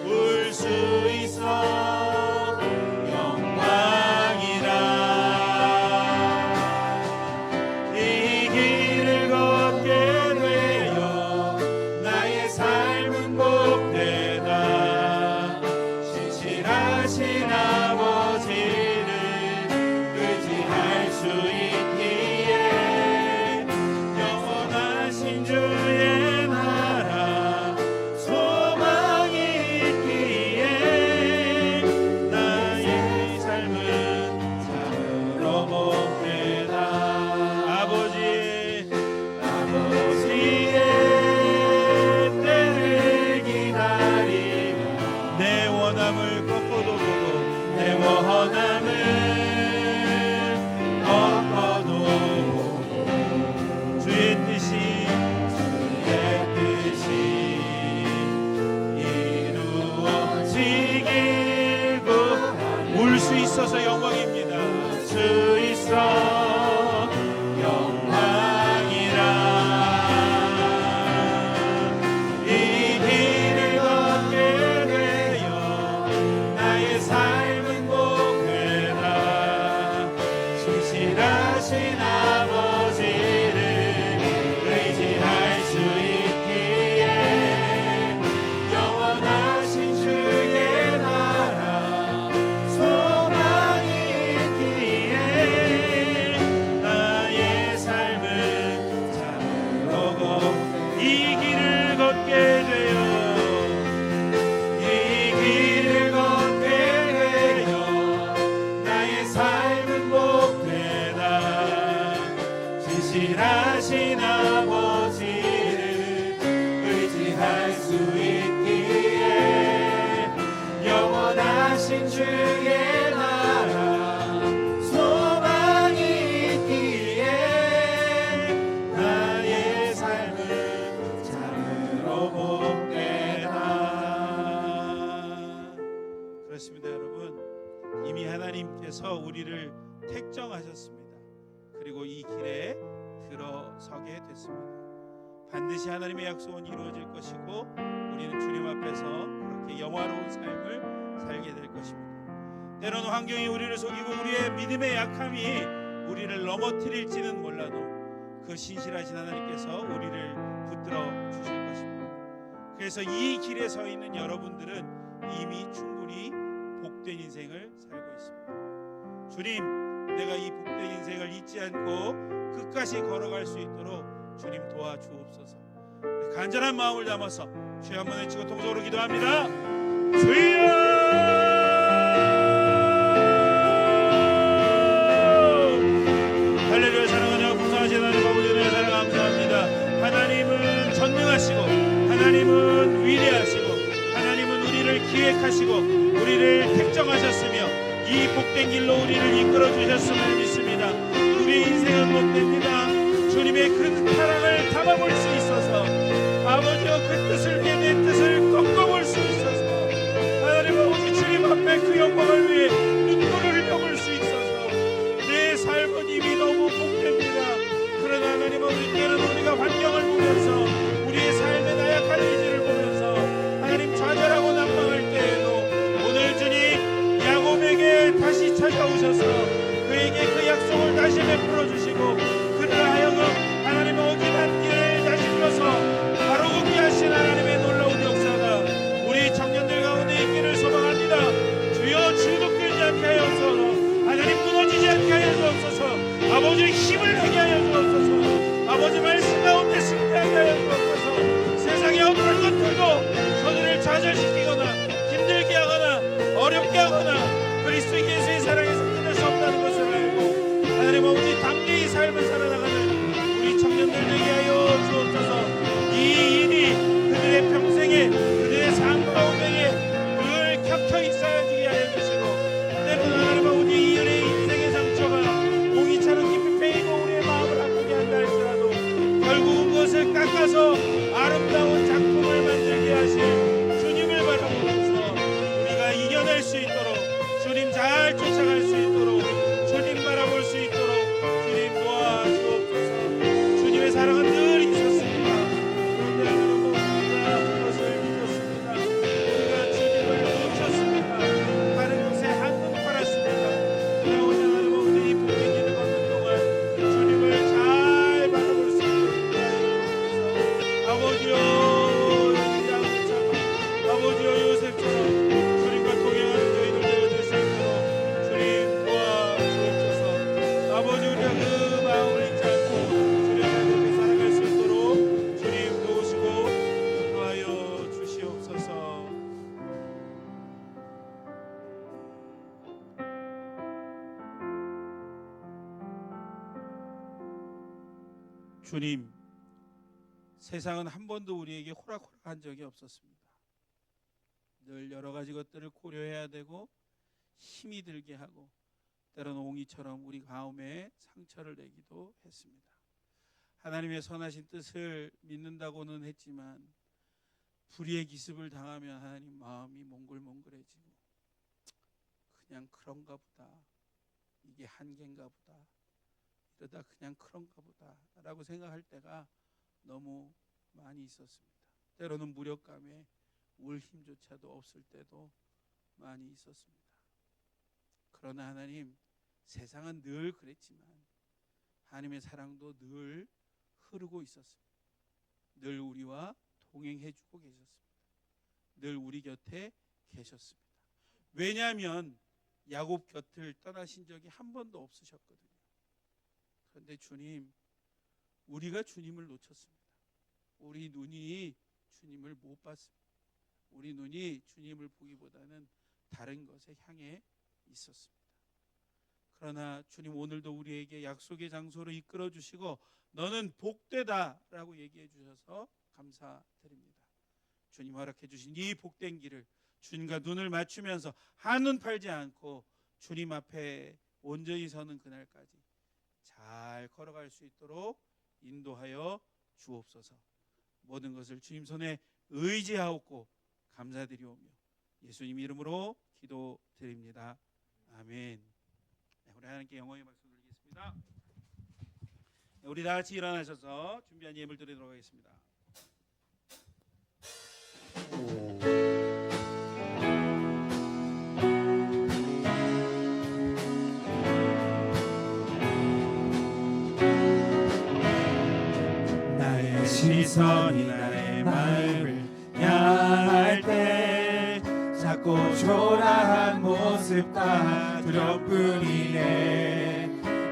Speaker 7: 울 수 있어 영광이라. 이 길을 걷게 되어 나의 삶은 복되다. 신실하신 아버지를 의지할 수 있기에 영원하신 주의 나라 소망이 있기에 나의 삶은 참으로 복되다. 아버지의 부를 수 있어서 영광입니다. 주 있어 영광이라. 이 길을 걷게 되어 나의 삶은 복되다. 신실하신 아버지를 의지할 수 있기에 영원하신 주의 나라 소망이 있기에 나의 삶은 참으로고 이 길을 걷게 되어 이 길을 걷게 되어 나의 삶은 복되다. 신실하신 아버지를 의지할 수 있기에 영원하신 주의 나라 소망이 있기에 나의 삶은 참으로 복되다. 그렇습니다, 여러분. 이미 하나님께서 우리를 택정하셨습니다. 그리고 이 길에 들어서게 됐습니다. 반드시 하나님의 약속은 이루어질 것이고 우리는 주님 앞에서 그렇게 영화로운 삶을 살게 될 것입니다. 때로는 환경이 우리를 속이고 우리의 믿음의 약함이 우리를 넘어뜨릴지는 몰라도 그 신실하신 하나님께서 우리를 붙들어 주실 것입니다. 그래서 이 길에 서 있는 여러분들은 이미 충분히 복된 인생을 살고 있습니다. 주님, 내가 이 복된 인생을 잊지 않고 끝까지 걸어갈 수 있도록 주님 도와주옵소서. 간절한 마음을 담아서 주여 한번 외치고 통성으로 기도합니다. 주여! 할렐루야. 사랑하는 풍성하신 하나님 아버지, 은혜 사랑 감사합니다. 하나님은 전능하시고 하나님은 위대하시고 하나님은 우리를 기획하시고 우리를 택정하셨으며 이 복된 길로 우리를 이끌어 주셨음을 믿습니다. 우리의 인생은 복됩니다. 주님의 그 사랑을 담아볼 수 있어서 아버지여 그 뜻을 위해 내 뜻을 꺾어볼 수 있어서 하나님 아버지 주님 앞에 그 영광을 위해 눈물을 흘려볼 수 있어서 내 삶은 이미 너무 복됩니다. 그러나 하나님 아버지 때로는 우리가 환경을 보면서 우리의 삶의 나약한 의지를 보면서 하나님 좌절하고 낙망할 때에도 오늘 주님 야곱에게 다시 찾아오셔서 그에게 그 약속을 다시 베풀어 주시고 그를 하여금 하나님 어김한 길을 다시 펴서 바로 걷게 하신 하나님의 놀라운 역사가 우리 청년들 가운데 있기를 소망합니다. 주여 주눅들지 않게 하여 주옵소서. 하나님 무너지지 않게 하여 주옵소서. 아버지의 힘을 내게 하여 주옵소서. 아버지 말씀 가운데 승리하게 하여 주옵소서. 세상의 어떤 것들도 저들을 좌절시키거나 힘들게 하거나 어렵게 하거나 그리스도 예수의 사랑에서 끊을 수 없다는 것을 알고 하나님 아버지 담대히 삶을 살아나가는 우리 청년들 되게 하여 주옵소서. 이 일이 그들의 평생에 그들의 삶 가운데 늘 켜켜 있어야 지게 하여 주시고 때로는 하나님 아버지 이 일의 인생의 상처가 옹이처럼 깊이 패이고 우리의 마음을 아프게 한다 할지라도 결국은 그것을 깎아서 아름다운 작품을 만들게 하실 주님을 바라보면서 우리가 이겨낼 수 있도록 주님 잘 쫓아갈 수 있도록 주님 바라볼 수 있도록 주님 도와주옵소서. 주님의 사랑은 늘 있었습니다. 그런데 하나님 우리가 그것을 믿었습니다. 우리가 주님을 놓쳤습니다. 다른 곳에 한눈 팔았습니다. 그러나 하나님 아버지 이 복된 길을 걷는 동안 주님을 잘 바라볼 수 있도록 도와주옵소서. 아버지여 아버지여 요셉처럼 주님과 동행하는 저희들 되어줄 수 있도록 주님 도와주옵소서. 아버지 우리가 그 마음을 잊지 않고 주님을 그렇게 살아갈 수 있도록 주님 도우시고 인도하여 주시옵소서. 주님, 세상은 한 번도 우리에게 호락호락한 적이 없었습니다. 늘 여러 가지 것들을 고려해야 되고 힘이 들게 하고 때로는 옹이처럼 우리 마음에 상처를 내기도 했습니다. 하나님의 선하신 뜻을 믿는다고는 했지만 불의의 기습을 당하면 하나님 마음이 몽글몽글해지고 그냥 그런가 보다. 이게 한계인가 보다. 이러다 그냥 그런가 보다 라고 생각할 때가 너무 많이 있었습니다. 때로는 무력감에 울 힘조차도 없을 때도 많이 있었습니다. 그러나 하나님, 세상은 늘 그랬지만 하나님의 사랑도 늘 흐르고 있었습니다. 늘 우리와 동행해주고 계셨습니다. 늘 우리 곁에 계셨습니다. 왜냐하면 야곱 곁을 떠나신 적이 한 번도 없으셨거든요. 그런데 주님, 우리가 주님을 놓쳤습니다. 우리 눈이 주님을 못 봤습니다. 우리 눈이 주님을 보기보다는 다른 것에 향해 있었습니다. 그러나 주님, 오늘도 우리에게 약속의 장소로 이끌어 주시고 너는 복되다 라고 얘기해 주셔서 감사드립니다. 주님 허락해 주신 이 복된 길을 주님과 눈을 맞추면서 한눈 팔지 않고 주님 앞에 온전히 서는 그날까지 잘 걸어갈 수 있도록 인도하여 주옵소서. 모든 것을 주님 손에 의지하옵고 감사드리오며 예수님 이름으로 기도드립니다. 아멘. 네, 우리 하나님께 영광의 박수 드리겠습니다. 네, 우리 다 같이 일어나셔서 준비한 예물 드리도록 하겠습니다.
Speaker 4: 나의 시선이 나의 마음을 향할 때 자꾸 초라한 모습과 두렵뿐이네.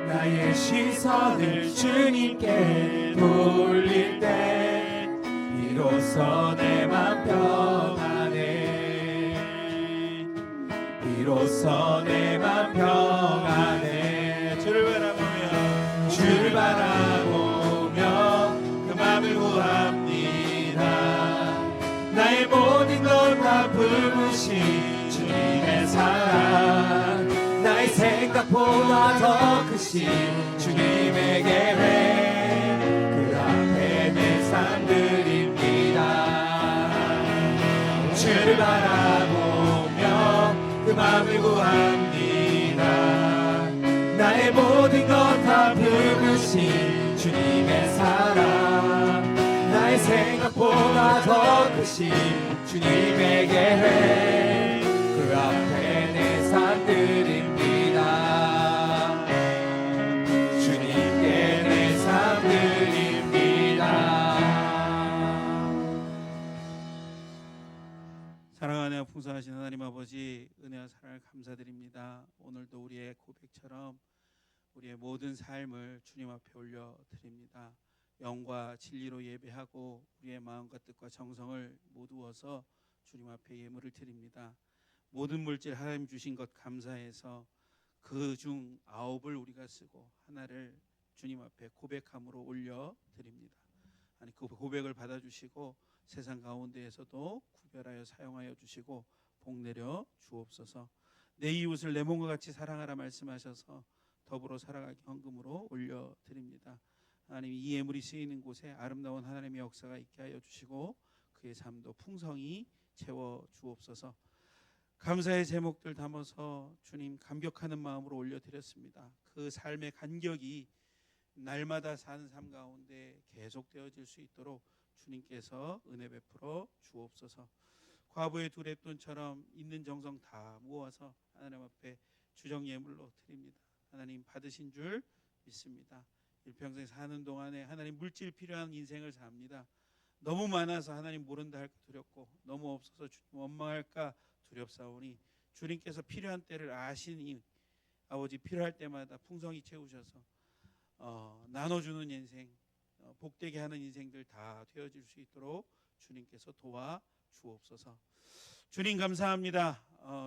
Speaker 4: 나의 시선을 주님께 돌릴 때 비로소 내 맘 평안해. 비로소 내 맘 평안해. 주를 바라보며 그 맘을 구합니다. 나의 모든 것 다 품으신 주님의 사랑, 나의 생각보다 더 크신 주님의 계획, 그 앞에 내 삶 드립니다. 주를 바라보며 그 맘을 구합니다. 나의 모든 것 다 품으신 주님의 사랑, 나의 생각보다 더 크신 주님의 계획, 그 앞에 내 삶 드립니다. 주님께 내 삶 드립니다.
Speaker 7: 사랑하며 풍성하신 하나님 아버지, 은혜와 사랑을 감사드립니다. 오늘도 우리의 고백처럼 우리의 모든 삶을 주님 앞에 올려드립니다. 영과 진리로 예배하고 우리의 마음과 뜻과 정성을 모두어서 주님 앞에 예물을 드립니다. 모든 물질 하나님 주신 것 감사해서 그 중 9을 우리가 쓰고 하나를 주님 앞에 고백함으로 올려드립니다. 아니, 그 고백을 받아주시고 세상 가운데에서도 구별하여 사용하여 주시고 복내려 주옵소서. 내 이웃을 내 몸과 같이 사랑하라 말씀하셔서 더불어 살아가기 헌금으로 올려드립니다. 하나님, 이 예물이 쓰이는 곳에 아름다운 하나님의 역사가 있게 하여 주시고 그의 삶도 풍성히 채워 주옵소서. 감사의 제목들 담아서 주님 감격하는 마음으로 올려드렸습니다. 그 삶의 간격이 날마다 사는 삶 가운데 계속되어질 수 있도록 주님께서 은혜 베풀어 주옵소서. 과부의 두 랩돈처럼 있는 정성 다 모아서 하나님 앞에 주정 예물로 드립니다. 하나님 받으신 줄 믿습니다. 일평생 사는 동안에 하나님 물질 필요한 인생을 삽니다. 너무 많아서 하나님 모른다 할까 두렵고 너무 없어서 주님 원망할까 두렵사오니 주님께서 필요한 때를 아시니 아버지 필요할 때마다 풍성히 채우셔서 나눠주는 인생, 복되게 하는 인생들 다 되어질 수 있도록 주님께서 도와 주옵소서. 주님 감사합니다.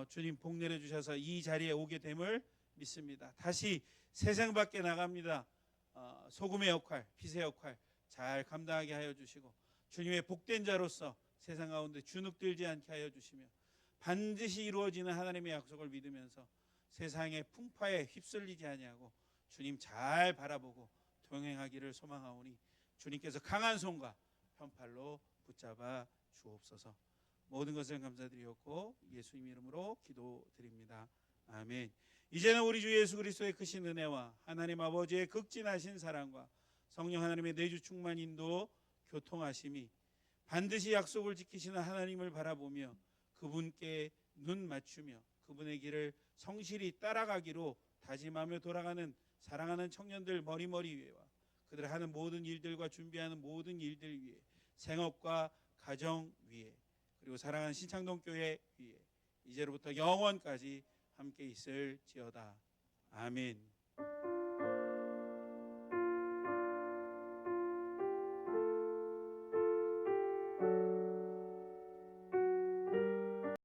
Speaker 7: 주님 복 내려주셔서 이 자리에 오게 됨을 믿습니다. 다시 세상 밖에 나갑니다. 소금의 역할, 빛의 역할 잘 감당하게 하여 주시고 주님의 복된 자로서 세상 가운데 주눅들지 않게 하여 주시며 반드시 이루어지는 하나님의 약속을 믿으면서 세상의 풍파에 휩쓸리지 아니하고 주님 잘 바라보고 동행하기를 소망하오니 주님께서 강한 손과 편팔로 붙잡아 주옵소서. 모든 것을 감사드리었고 예수님 이름으로 기도드립니다. 아멘. 이제는 우리 주 예수 그리스도의 크신 은혜와 하나님 아버지의 극진하신 사랑과 성령 하나님의 내주 충만 인도 교통하심이 반드시 약속을 지키시는 하나님을 바라보며 그분께 눈 맞추며 그분의 길을 성실히 따라가기로 다짐하며 돌아가는 사랑하는 청년들 머리머리 위에와 그들 하는 모든 일들과 준비하는 모든 일들 위에 생업과 가정 위에 그리고 사랑하는 신창동 교회 위에 이제로부터 영원까지 함께 있을지어다. 아멘.